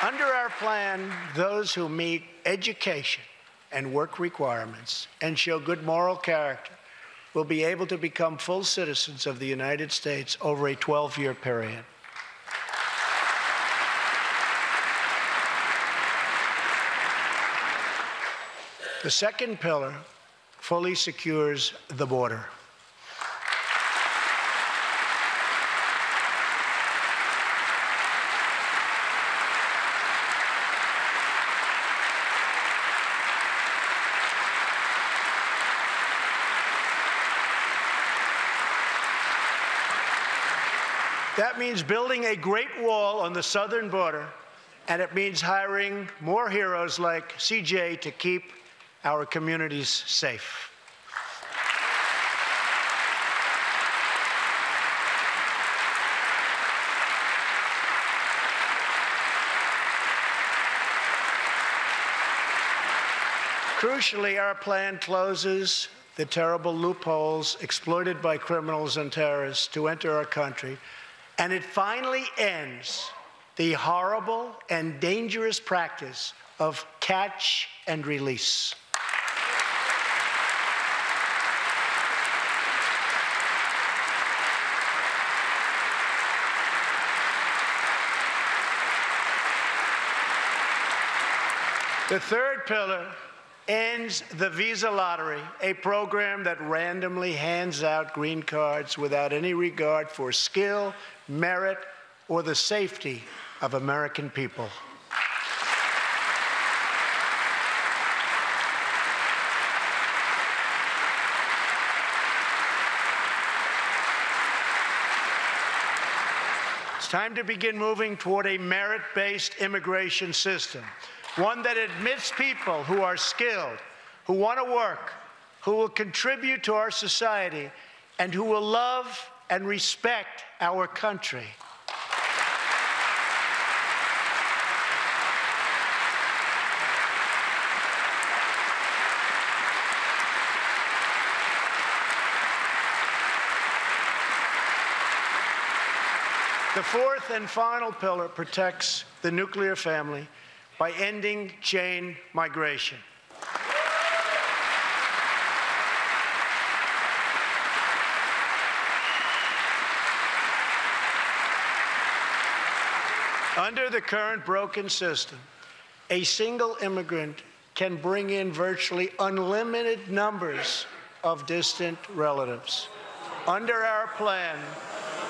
Under our plan, those who meet education and work requirements and show good moral character will be able to become full citizens of the United States over a 12-year period. The second pillar fully secures the border. That means building a great wall on the southern border, and it means hiring more heroes like CJ to keep our communities safe. Crucially, our plan closes the terrible loopholes exploited by criminals and terrorists to enter our country, and it finally ends the horrible and dangerous practice of catch and release. The third pillar ends the visa lottery, a program that randomly hands out green cards without any regard for skill, merit, or the safety of American people. It's time to begin moving toward a merit-based immigration system, one that admits people who are skilled, who want to work, who will contribute to our society, and who will love and respect our country. The fourth and final pillar protects the nuclear family by ending chain migration. Under the current broken system, a single immigrant can bring in virtually unlimited numbers of distant relatives. Under our plan,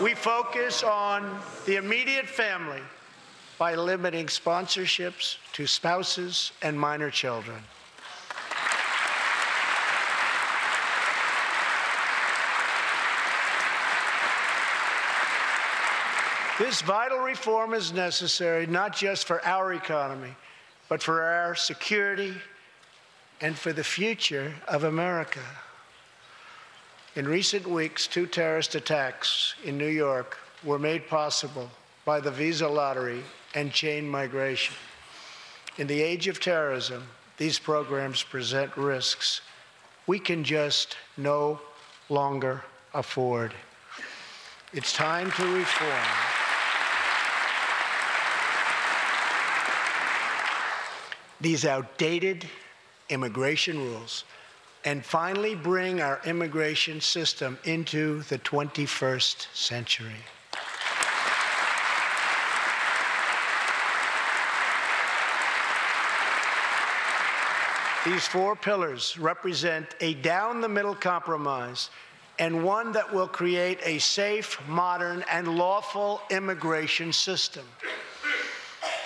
we focus on the immediate family by limiting sponsorships to spouses and minor children. This vital reform is necessary not just for our economy, but for our security and for the future of America. In recent weeks, 2 terrorist attacks in New York were made possible by the visa lottery and chain migration. In the age of terrorism, these programs present risks we can just no longer afford. It's time to reform. These outdated immigration rules and finally bring our immigration system into the 21st century. These 4 pillars represent a down-the-middle compromise and one that will create a safe, modern, and lawful immigration system.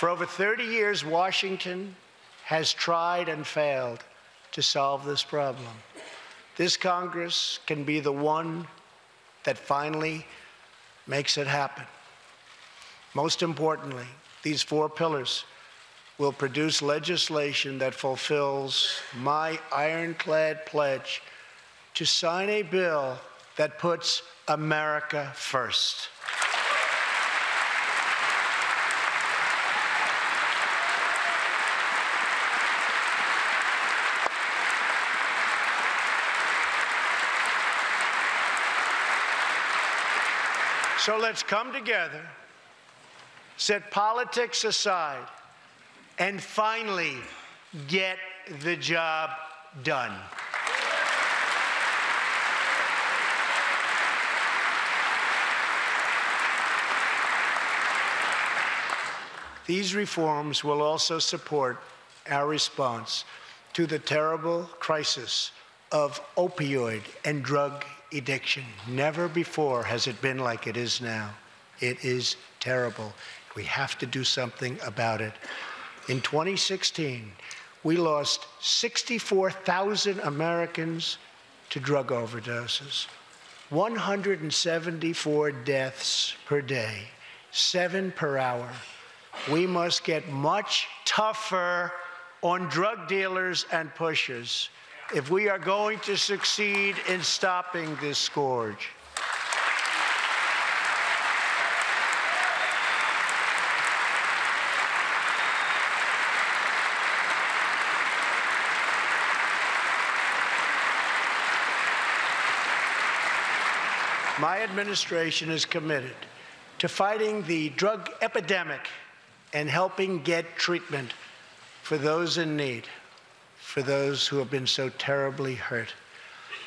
For over 30 years, Washington has tried and failed to solve this problem. This Congress can be the one that finally makes it happen. Most importantly, these 4 pillars will produce legislation that fulfills my ironclad pledge to sign a bill that puts America first. So let's come together, set politics aside, and finally get the job done. These reforms will also support our response to the terrible crisis of opioid and drug addiction. Never before has it been like it is now. It is terrible. We have to do something about it. In 2016, we lost 64,000 Americans to drug overdoses, 174 deaths per day, 7 per hour. We must get much tougher on drug dealers and pushers if we are going to succeed in stopping this scourge. My administration is committed to fighting the drug epidemic and helping get treatment for those in need, for those who have been so terribly hurt.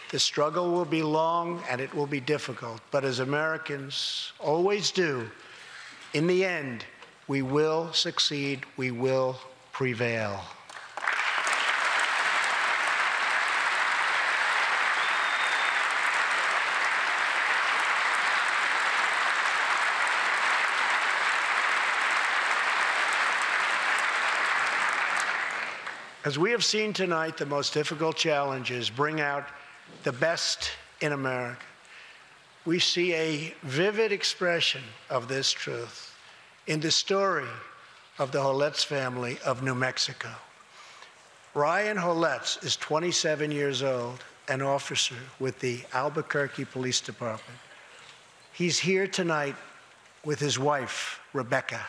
The struggle will be long and it will be difficult, but as Americans always do, in the end, we will succeed, we will prevail. As we have seen tonight, the most difficult challenges bring out the best in America. We see a vivid expression of this truth in the story of the Holetz family of New Mexico. Ryan Holetz is 27 years old, an officer with the Albuquerque Police Department. He's here tonight with his wife, Rebecca.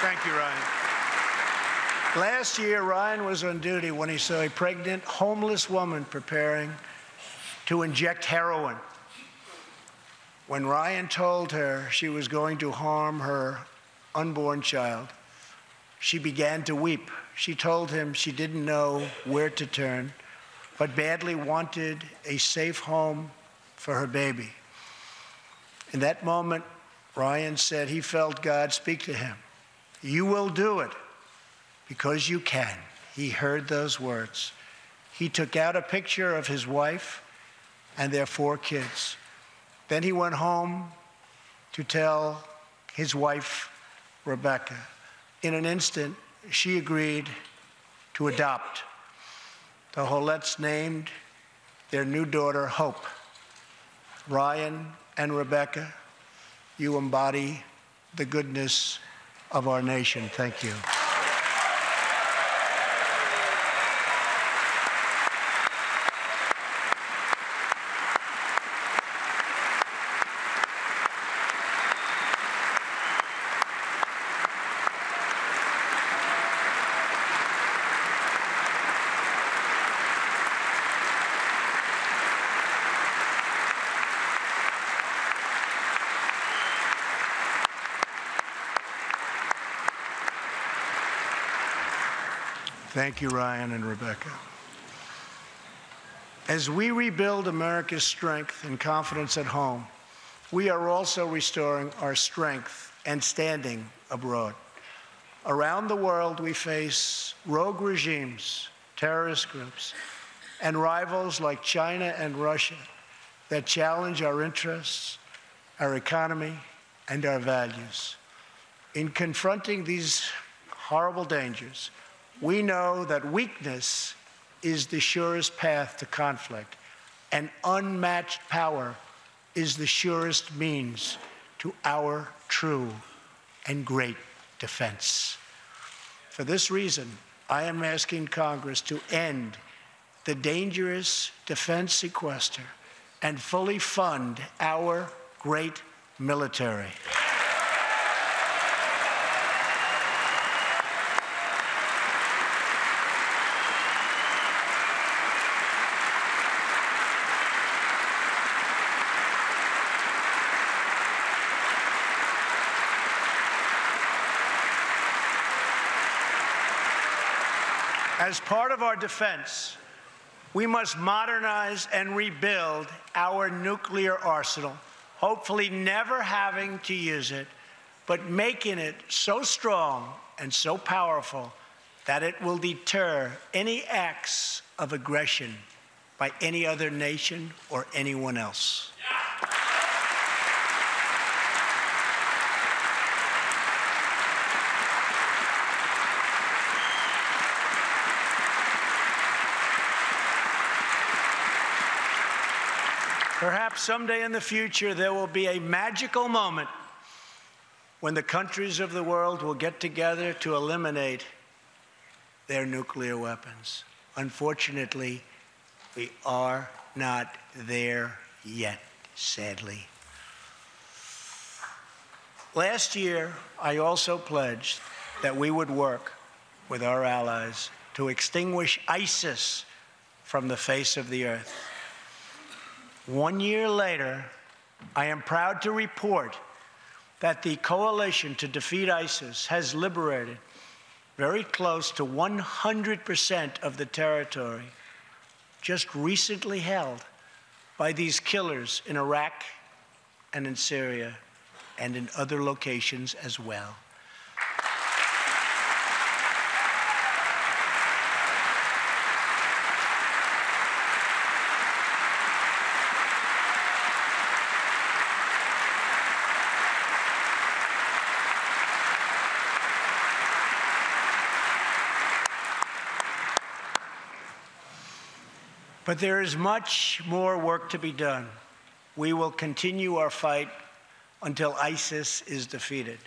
Thank you, Ryan. Last year, Ryan was on duty when he saw a pregnant, homeless woman preparing to inject heroin. When Ryan told her she was going to harm her unborn child, she began to weep. She told him she didn't know where to turn, but badly wanted a safe home for her baby. In that moment, Ryan said he felt God speak to him. You will do it because you can. He heard those words. He took out a picture of his wife and their 4 kids. Then he went home to tell his wife, Rebecca. In an instant, she agreed to adopt. The Holets named their new daughter Hope. Ryan and Rebecca, you embody the goodness of our nation. Thank you. Thank you, Ryan and Rebecca. As we rebuild America's strength and confidence at home, we are also restoring our strength and standing abroad. Around the world, we face rogue regimes, terrorist groups, and rivals like China and Russia that challenge our interests, our economy, and our values. In confronting these horrible dangers, we know that weakness is the surest path to conflict, and unmatched power is the surest means to our true and great defense. For this reason, I am asking Congress to end the dangerous defense sequester and fully fund our great military. As part of our defense, we must modernize and rebuild our nuclear arsenal, hopefully never having to use it, but making it so strong and so powerful that it will deter any acts of aggression by any other nation or anyone else. Perhaps someday in the future, there will be a magical moment when the countries of the world will get together to eliminate their nuclear weapons. Unfortunately, we are not there yet, sadly. Last year, I also pledged that we would work with our allies to extinguish ISIS from the face of the earth. 1 year later, I am proud to report that the coalition to defeat ISIS has liberated very close to 100% of the territory just recently held by these killers in Iraq and in Syria and in other locations as well. But there is much more work to be done. We will continue our fight until ISIS is defeated.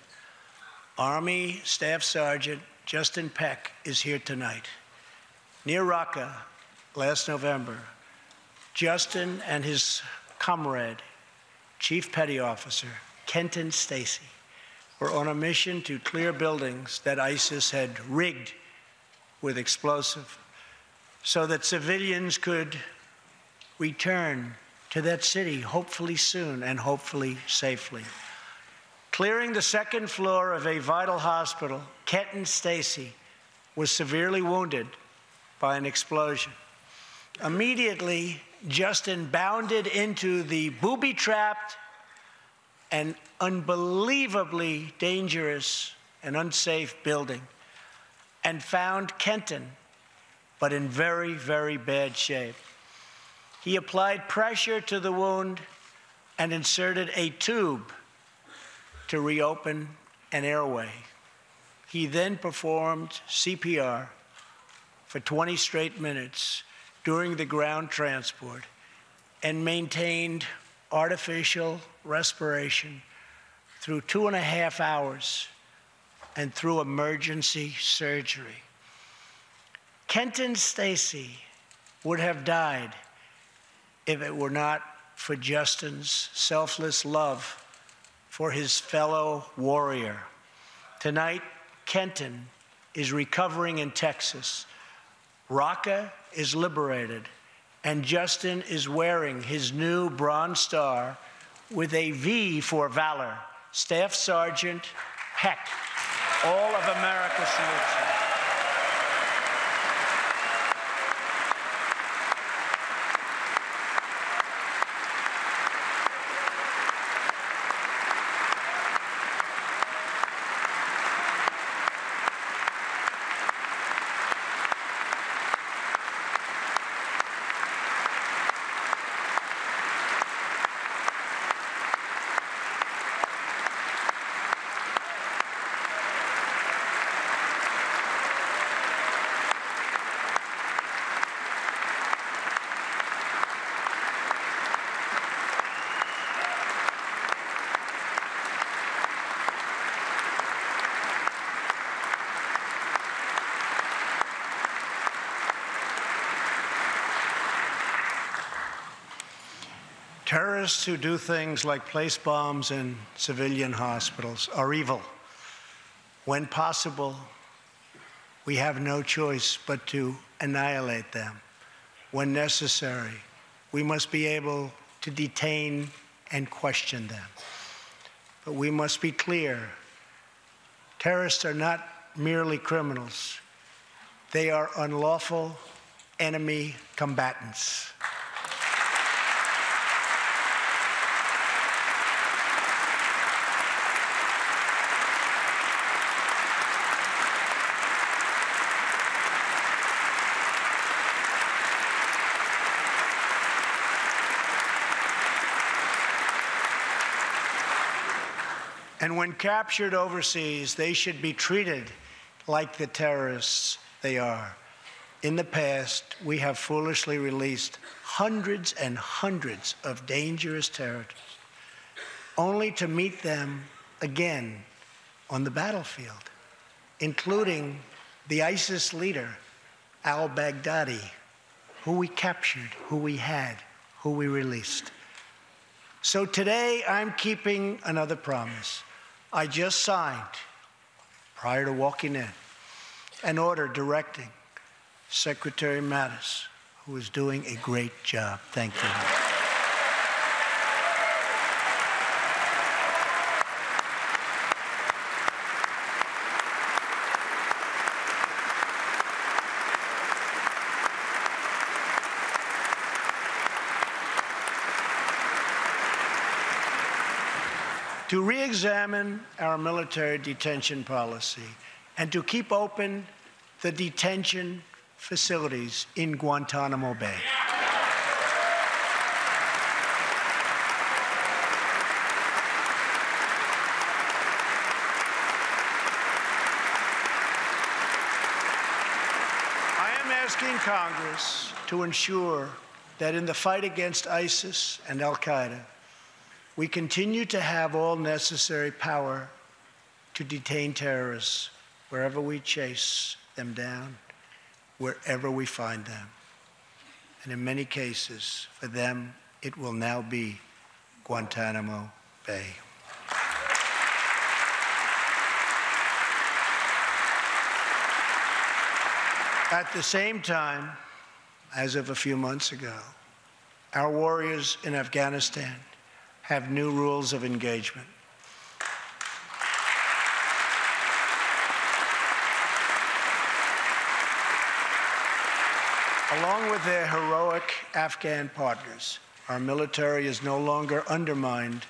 Army Staff Sergeant Justin Peck is here tonight. Near Raqqa last November, Justin and his comrade, Chief Petty Officer Kenton Stacy, were on a mission to clear buildings that ISIS had rigged with explosive, so that civilians could return to that city, hopefully soon and hopefully safely. Clearing the second floor of a vital hospital, Kenton Stacy was severely wounded by an explosion. Immediately, Justin bounded into the booby-trapped and unbelievably dangerous and unsafe building and found Kenton, but in very, very bad shape. He applied pressure to the wound and inserted a tube to reopen an airway. He then performed CPR for 20 straight minutes during the ground transport and maintained artificial respiration through 2.5 hours and through emergency surgery. Kenton Stacy would have died if it were not for Justin's selfless love for his fellow warrior. Tonight, Kenton is recovering in Texas. Raqqa is liberated, and Justin is wearing his new Bronze Star with a V for valor. Staff Sergeant Heck, all of America salutes you. Terrorists who do things like place bombs in civilian hospitals are evil. When possible, we have no choice but to annihilate them. When necessary, we must be able to detain and question them. But we must be clear, terrorists are not merely criminals. They are unlawful enemy combatants. And when captured overseas, they should be treated like the terrorists they are. In the past, we have foolishly released hundreds and hundreds of dangerous terrorists, only to meet them again on the battlefield, including the ISIS leader, al-Baghdadi, who we captured, who we had, who we released. So today, I'm keeping another promise. I just signed, prior to walking in, an order directing Secretary Mattis, who is doing a great job. Thank you. To re-examine our military detention policy and to keep open the detention facilities in Guantanamo Bay. I am asking Congress to ensure that in the fight against ISIS and al-Qaeda, we continue to have all necessary power to detain terrorists wherever we chase them down, wherever we find them. And in many cases, for them, it will now be Guantanamo Bay. At the same time, as of a few months ago, our warriors in Afghanistan have new rules of engagement. Along with their heroic Afghan partners, our military is no longer undermined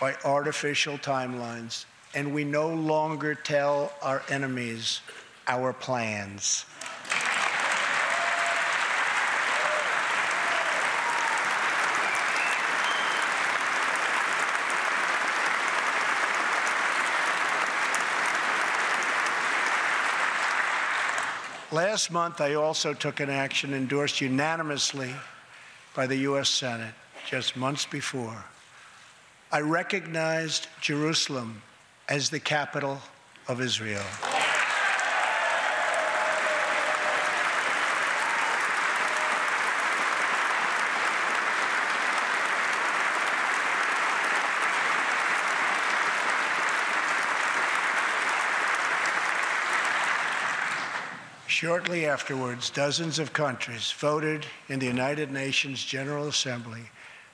by artificial timelines, and we no longer tell our enemies our plans. Last month, I also took an action endorsed unanimously by the U.S. Senate just months before. I recognized Jerusalem as the capital of Israel. Shortly afterwards, dozens of countries voted in the United Nations General Assembly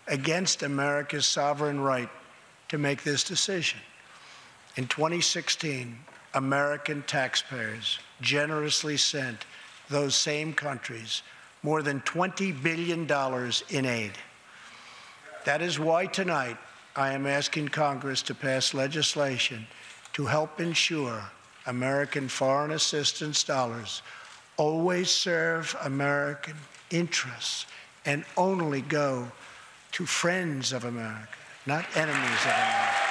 against America's sovereign right to make this decision. In 2016, American taxpayers generously sent those same countries more than $20 billion in aid. That is why tonight I am asking Congress to pass legislation to help ensure American foreign assistance dollars always serve American interests and only go to friends of America, not enemies of America.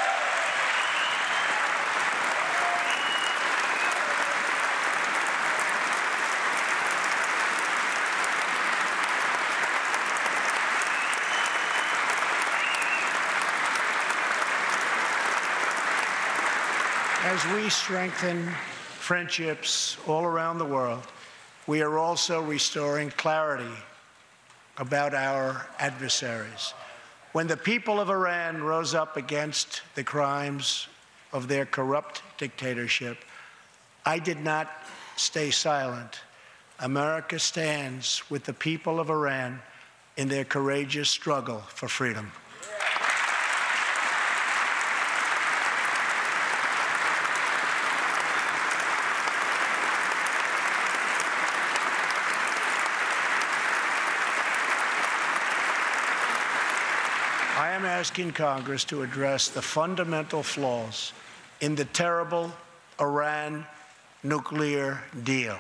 As we strengthen friendships all around the world, we are also restoring clarity about our adversaries. When the people of Iran rose up against the crimes of their corrupt dictatorship, I did not stay silent. America stands with the people of Iran in their courageous struggle for freedom. I am asking Congress to address the fundamental flaws in the terrible Iran nuclear deal.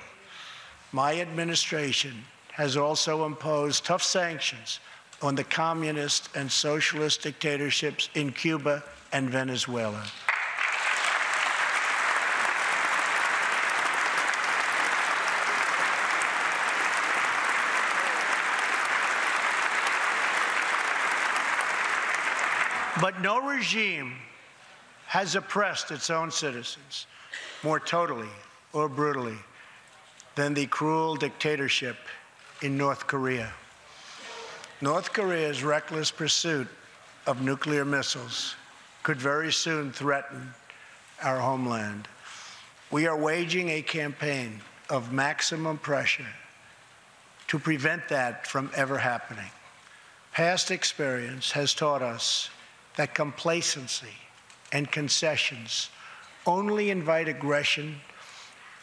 My administration has also imposed tough sanctions on the communist and socialist dictatorships in Cuba and Venezuela. But no regime has oppressed its own citizens more totally or brutally than the cruel dictatorship in North Korea. North Korea's reckless pursuit of nuclear missiles could very soon threaten our homeland. We are waging a campaign of maximum pressure to prevent that from ever happening. Past experience has taught us that complacency and concessions only invite aggression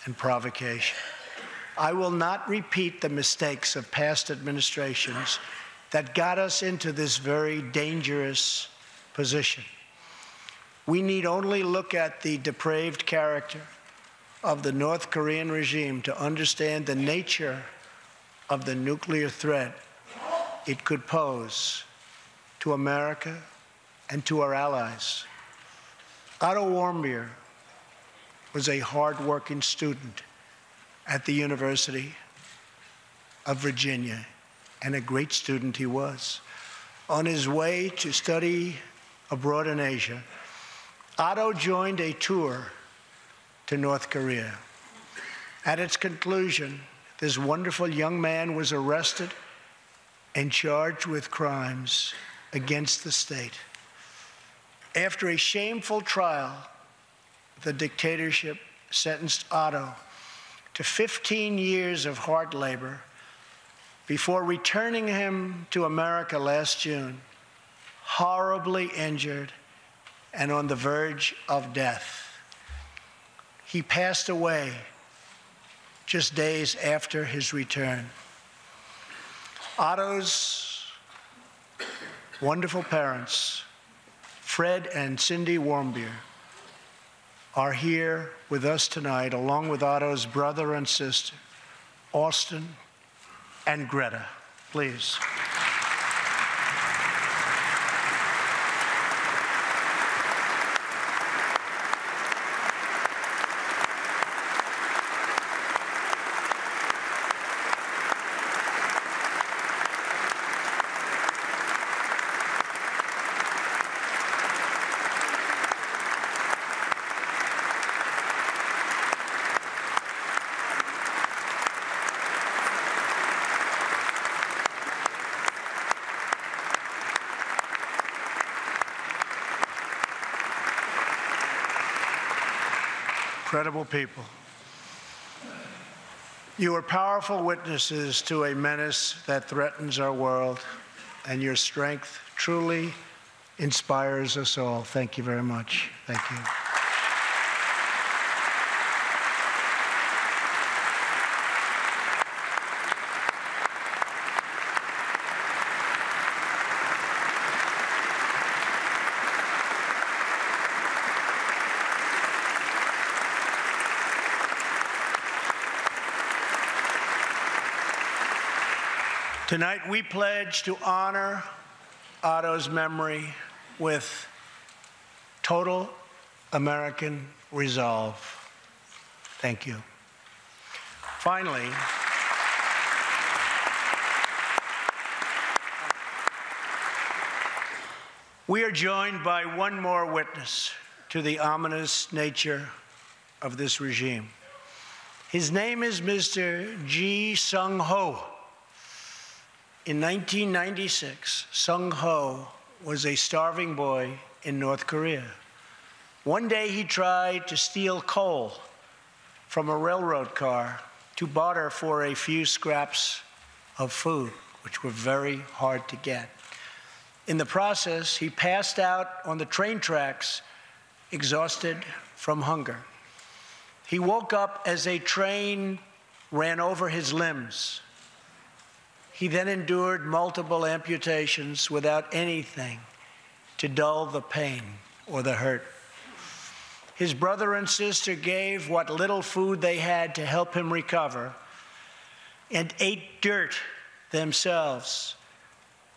and provocation. I will not repeat the mistakes of past administrations that got us into this very dangerous position. We need only look at the depraved character of the North Korean regime to understand the nature of the nuclear threat it could pose to America and to our allies. Otto Warmbier was a hard-working student at the University of Virginia, and a great student he was. On his way to study abroad in Asia, Otto joined a tour to North Korea. At its conclusion, this wonderful young man was arrested and charged with crimes against the state. After a shameful trial, the dictatorship sentenced Otto to 15 years of hard labor before returning him to America last June, horribly injured and on the verge of death. He passed away just days after his return. Otto's wonderful parents, Fred and Cindy Warmbier, are here with us tonight, along with Otto's brother and sister, Austin and Greta. Please. incredible people. You are powerful witnesses to a menace that threatens our world, and your strength truly inspires us all. Thank you very much. Thank you. Tonight, we pledge to honor Otto's memory with total American resolve. Thank you. Finally, we are joined by one more witness to the ominous nature of this regime. His name is Mr. Ji Sung-ho. In 1996, Sung-ho was a starving boy in North Korea. One day he tried to steal coal from a railroad car to barter for a few scraps of food, which were very hard to get. In the process, he passed out on the train tracks, exhausted from hunger. He woke up as a train ran over his limbs. He then endured multiple amputations without anything to dull the pain or the hurt. His brother and sister gave what little food they had to help him recover and ate dirt themselves,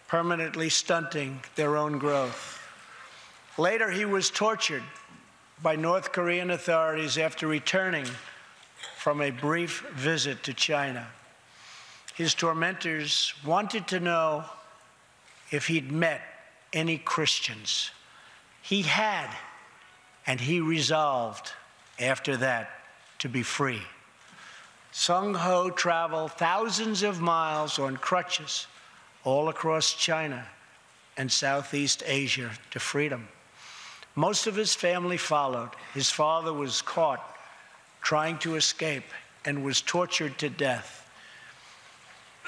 permanently stunting their own growth. Later, he was tortured by North Korean authorities after returning from a brief visit to China. His tormentors wanted to know if he'd met any Christians. He had, and he resolved after that to be free. Sung-ho traveled thousands of miles on crutches all across China and Southeast Asia to freedom. Most of his family followed. His father was caught trying to escape and was tortured to death.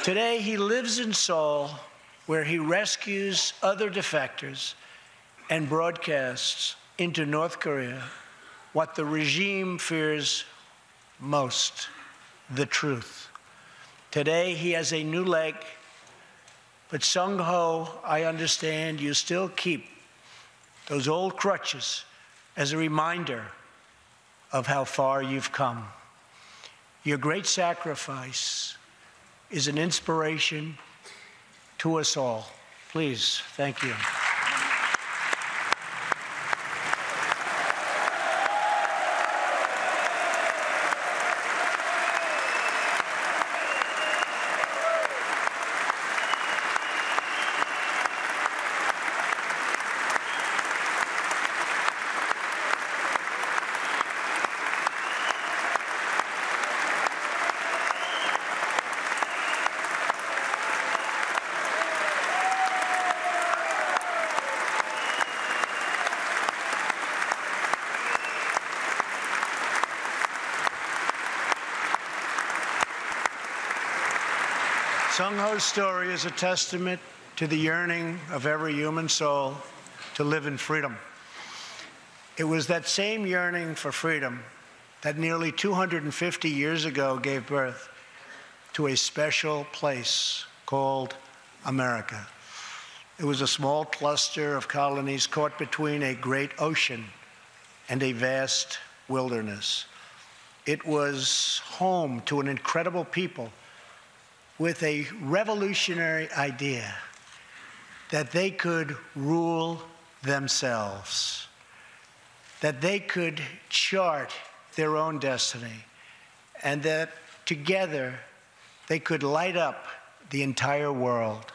Today, he lives in Seoul, where he rescues other defectors and broadcasts into North Korea what the regime fears most, the truth. Today, he has a new leg, but Sung-ho, I understand you still keep those old crutches as a reminder of how far you've come. Your great sacrifice is an inspiration to us all. Please, thank you. Sung-ho's story is a testament to the yearning of every human soul to live in freedom. It was that same yearning for freedom that nearly 250 years ago gave birth to a special place called America. It was a small cluster of colonies caught between a great ocean and a vast wilderness. It was home to an incredible people with a revolutionary idea that they could rule themselves, that they could chart their own destiny, and that together they could light up the entire world.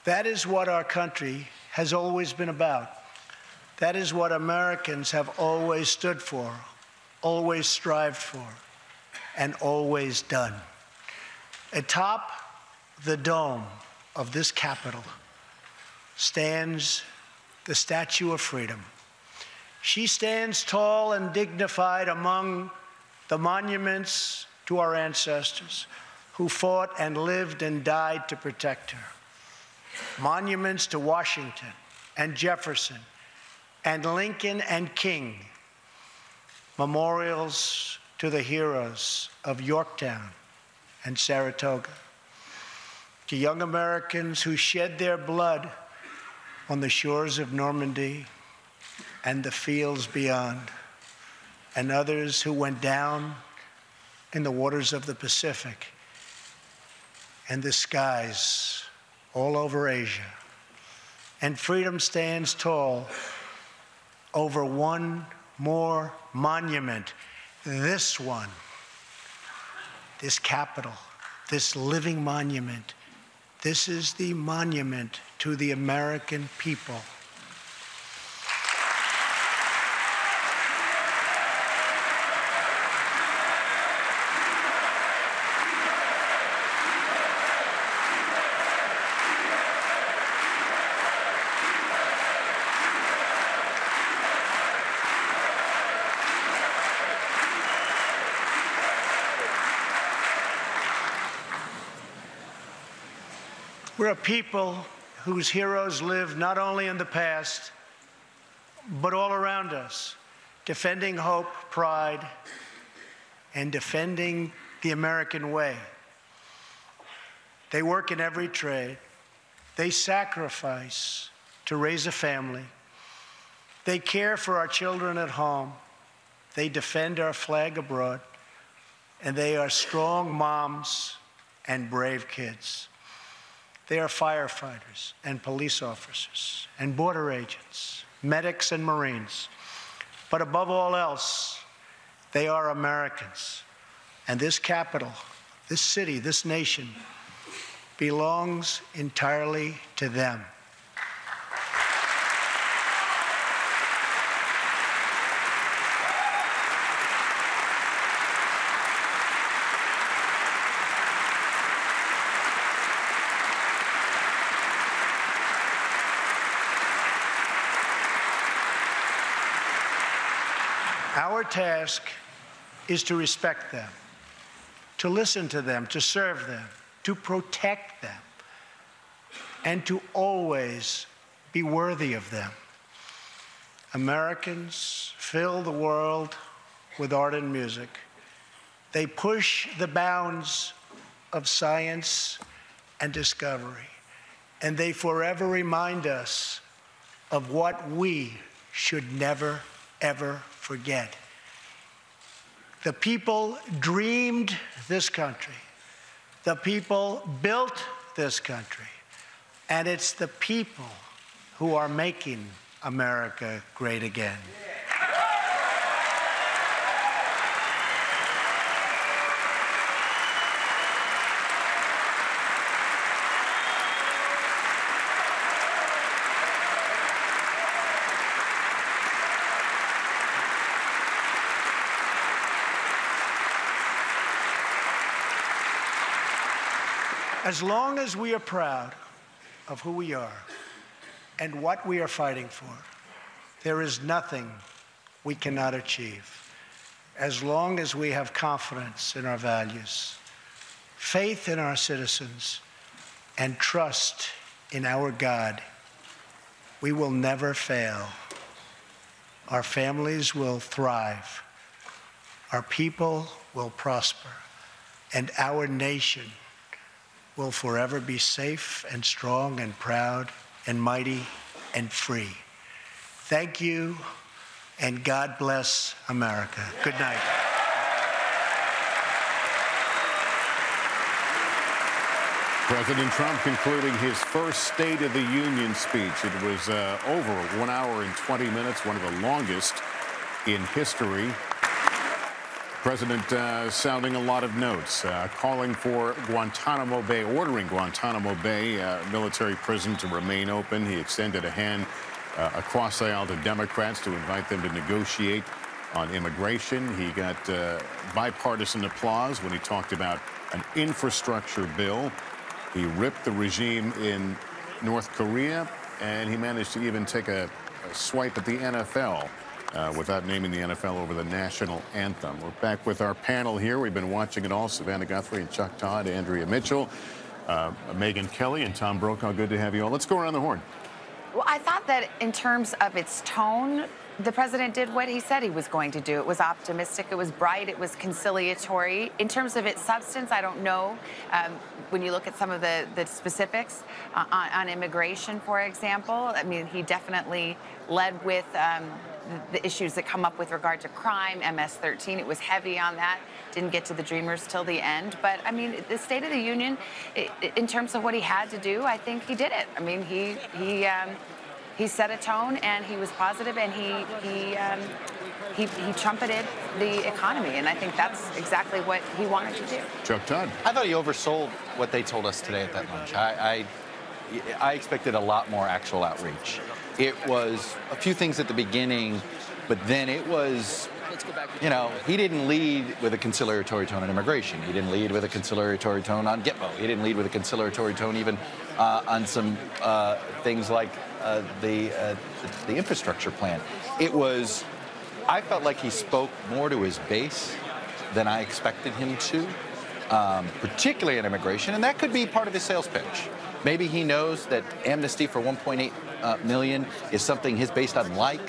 That is what our country has always been about. That is what Americans have always stood for, always strived for, and always done. Atop the dome of this Capitol stands the Statue of Freedom. She stands tall and dignified among the monuments to our ancestors who fought and lived and died to protect her. Monuments to Washington and Jefferson and Lincoln and King. Memorials to the heroes of Yorktown and Saratoga. To young Americans who shed their blood on the shores of Normandy and the fields beyond, and others who went down in the waters of the Pacific and the skies all over Asia. And freedom stands tall over one more monument, this one, this Capitol, this living monument. This is the monument to the American people. We're a people whose heroes live not only in the past, but all around us, defending hope, pride, and defending the American way. They work in every trade. They sacrifice to raise a family. They care for our children at home. They defend our flag abroad. And they are strong moms and brave kids. They are firefighters and police officers and border agents, medics and Marines. But above all else, they are Americans. And this capital, this city, this nation belongs entirely to them. Our task is to respect them, to listen to them, to serve them, to protect them, and to always be worthy of them. Americans fill the world with art and music. They push the bounds of science and discovery, and they forever remind us of what we should never, ever forget. The people dreamed this country. The people built this country. And it's the people who are making America great again. As long as we are proud of who we are and what we are fighting for, there is nothing we cannot achieve. As long as we have confidence in our values, faith in our citizens, and trust in our God, we will never fail. Our families will thrive. Our people will prosper. And our nation will forever be safe and strong and proud and mighty and free. Thank you, and God bless America. Good night.
President Trump concluding his first State of the Union speech. It was over 1 hour and 20 minutes, one of the longest in history. President sounding a lot of notes, calling for Guantanamo Bay, ordering Guantanamo Bay military prison to remain open. He extended a hand across the aisle to Democrats to invite them to negotiate on immigration. He got bipartisan applause when he talked about an infrastructure bill. He ripped the regime in North Korea, and he managed to even take a swipe at the NFL without naming the NFL over the national anthem. We're back with our panel here. We've been watching it all. Savannah Guthrie and Chuck Todd, Andrea Mitchell, Megyn Kelly, and Tom Brokaw. Good to have you all. Let's go around the horn.
Well, I thought that in terms of its tone, the president did what he said he was going to do. It was optimistic, it was bright, it was conciliatory. In terms of its substance, I don't know. When you look at some of the specifics on immigration, for example, I mean, he definitely led with the issues that come up with regard to crime, MS-13. It was heavy on that. Didn't get to the Dreamers till the end. But, I mean, the State of the Union, in terms of what he had to do, I think he did it. I mean, he set a tone, and he was positive, and he trumpeted the economy, and I think that's exactly what he wanted to do.
Chuck Todd.
I thought he oversold what they told us today at that lunch. I expected a lot more actual outreach. It was a few things at the beginning, but then it was, you know, he didn't lead with a conciliatory tone on immigration. He didn't lead with a conciliatory tone on Gitmo. He didn't lead with a conciliatory tone even on some things like the infrastructure plan. It was, I felt like he spoke more to his base than I expected him to, particularly on immigration, and that could be part of his sales pitch. Maybe he knows that amnesty for 1.8 million is something his base doesn't like,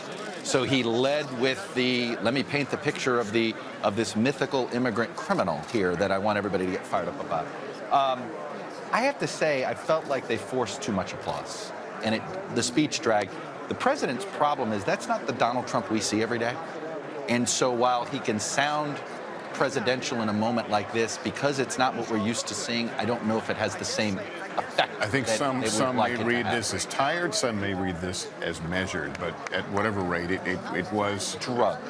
so he led with the, let me paint the picture of this mythical immigrant criminal here that I want everybody to get fired up about. I have to say, I felt like they forced too much applause, and the speech dragged. The president's problem is that's not the Donald Trump we see every day. And so while he can sound presidential in a moment like this, because it's not what we're used to seeing, I don't know if it has the same effect.
I think some may read this as tired, some may read this as measured, but at whatever rate, it was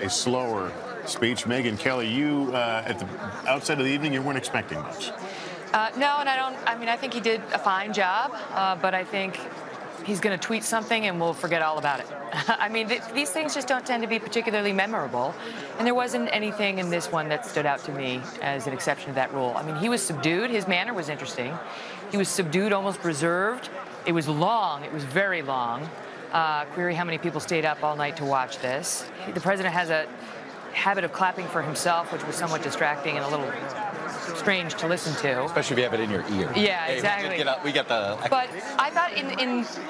a slower speech. Megyn Kelly, you, at the outset of the evening, you weren't expecting much.
No, and I think he did a fine job, but I think he's going to tweet something and we'll forget all about it. I mean, these things just don't tend to be particularly memorable, and there wasn't anything in this one that stood out to me as an exception to that rule. I mean, he was subdued. His manner was interesting. He was subdued, almost reserved. It was long. It was very long. Query how many people stayed up all night to watch this. The president has a habit of clapping for himself, which was somewhat distracting and a little strange to listen to.
Especially if you have it in your ear.
Yeah, exactly.
We get the...
But I thought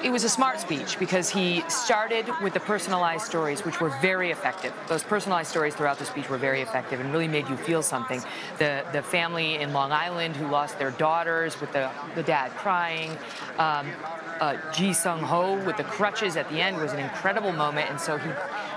it was a smart speech because he started with the personalized stories, which were very effective. Those personalized stories throughout the speech were very effective and really made you feel something. The family in Long Island who lost their daughters with the dad crying. Ji Sung Ho with the crutches at the end was an incredible moment, and so he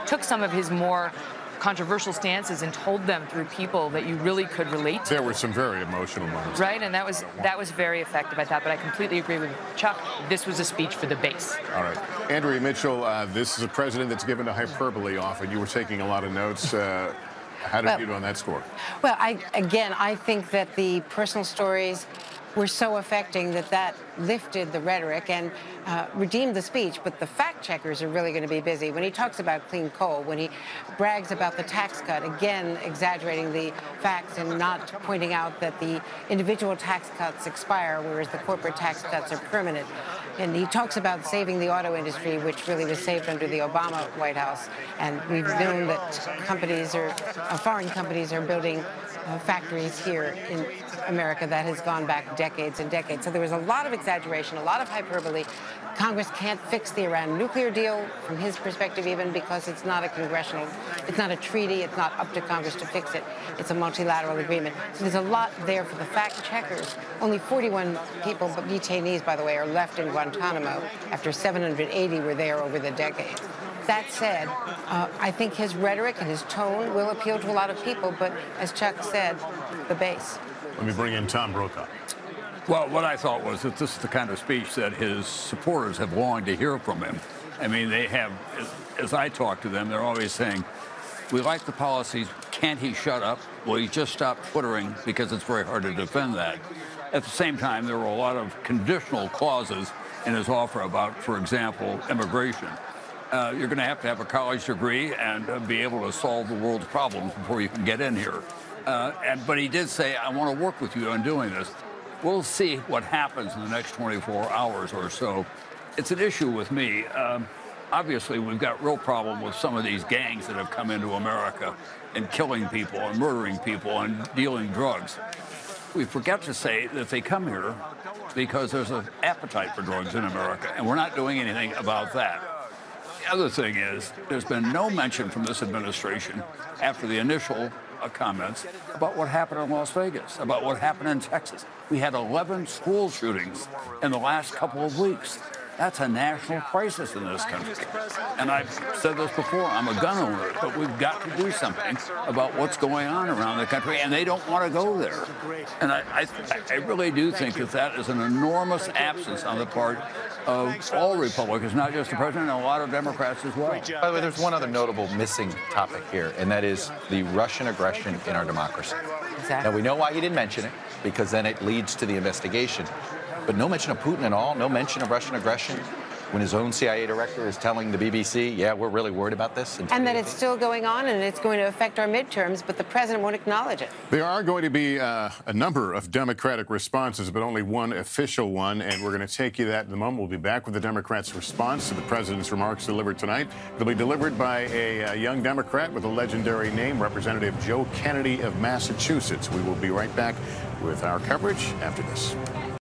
took some of his more controversial stances and told them through people that you really could relate to.
There were some very emotional moments.
Right, and that was very effective, I thought, but I completely agree with Chuck. This was a speech for the base.
All right. Andrea Mitchell, this is a president that's given to hyperbole often. You were taking a lot of notes. How did you do on that score?
Well, I think that the personal stories were so affecting that lifted the rhetoric and redeemed the speech. But the fact checkers are really going to be busy. When he talks about clean coal, when he brags about the tax cut, again, exaggerating the facts and not pointing out that the individual tax cuts expire, whereas the corporate tax cuts are permanent. And he talks about saving the auto industry, which really was saved under the Obama White House. And we've known that foreign companies are building factories here in America that has gone back decades and decades. So there was a lot of exaggeration, a lot of hyperbole. Congress can't fix the Iran nuclear deal from his perspective even because it's not a treaty, it's not up to Congress to fix it. It's a multilateral agreement. So there's a lot there for the fact checkers. Only 41 people, detainees, by the way, are left in Guantanamo after 780 were there over the decades. That said, I think his rhetoric and his tone will appeal to a lot of people, but as Chuck said, the base.
Let me bring in Tom Brokaw.
Well, what I thought was that this is the kind of speech that his supporters have longed to hear from him. I mean, they have, as I talk to them, they're always saying, we like the policies. Can't he shut up? Will he just stop twittering? Because it's very hard to defend that. At the same time, there were a lot of conditional clauses in his offer about, for example, immigration. You're going to have a college degree and be able to solve the world's problems before you can get in here. But he did say, I want to work with you on doing this. We'll see what happens in the next 24 hours or so. It's an issue with me. Obviously, we've got real problem with some of these gangs that have come into America and killing people and murdering people and dealing drugs. We forget to say that they come here because there's an appetite for drugs in America, and we're not doing anything about that. The other thing is, there's been no mention from this administration after the initial comments about what happened in Las Vegas, about what happened in Texas. We had 11 school shootings in the last couple of weeks. That's a national crisis in this country. And I've said this before, I'm a gun owner, but we've got to do something about what's going on around the country, and they don't want to go there. And I really do think that that is an enormous absence on the part of all Republicans, not just the president, and a lot of Democrats as well.
By the way, there's one other notable missing topic here, and that is the Russian aggression in our democracy.
Exactly.
Now, we know why he didn't mention it, because then it leads to the investigation. But no mention of Putin at all, no mention of Russian aggression, when his own CIA director is telling the BBC, yeah, we're really worried about this.
And that it's still going on and it's going to affect our midterms, but the president won't acknowledge it.
There are going to be a number of Democratic responses, but only one official one, and we're going to take you that in a moment. We'll be back with the Democrats' response to the president's remarks delivered tonight. They'll be delivered by a young Democrat with a legendary name, Representative Joe Kennedy of Massachusetts. We will be right back with our coverage after this.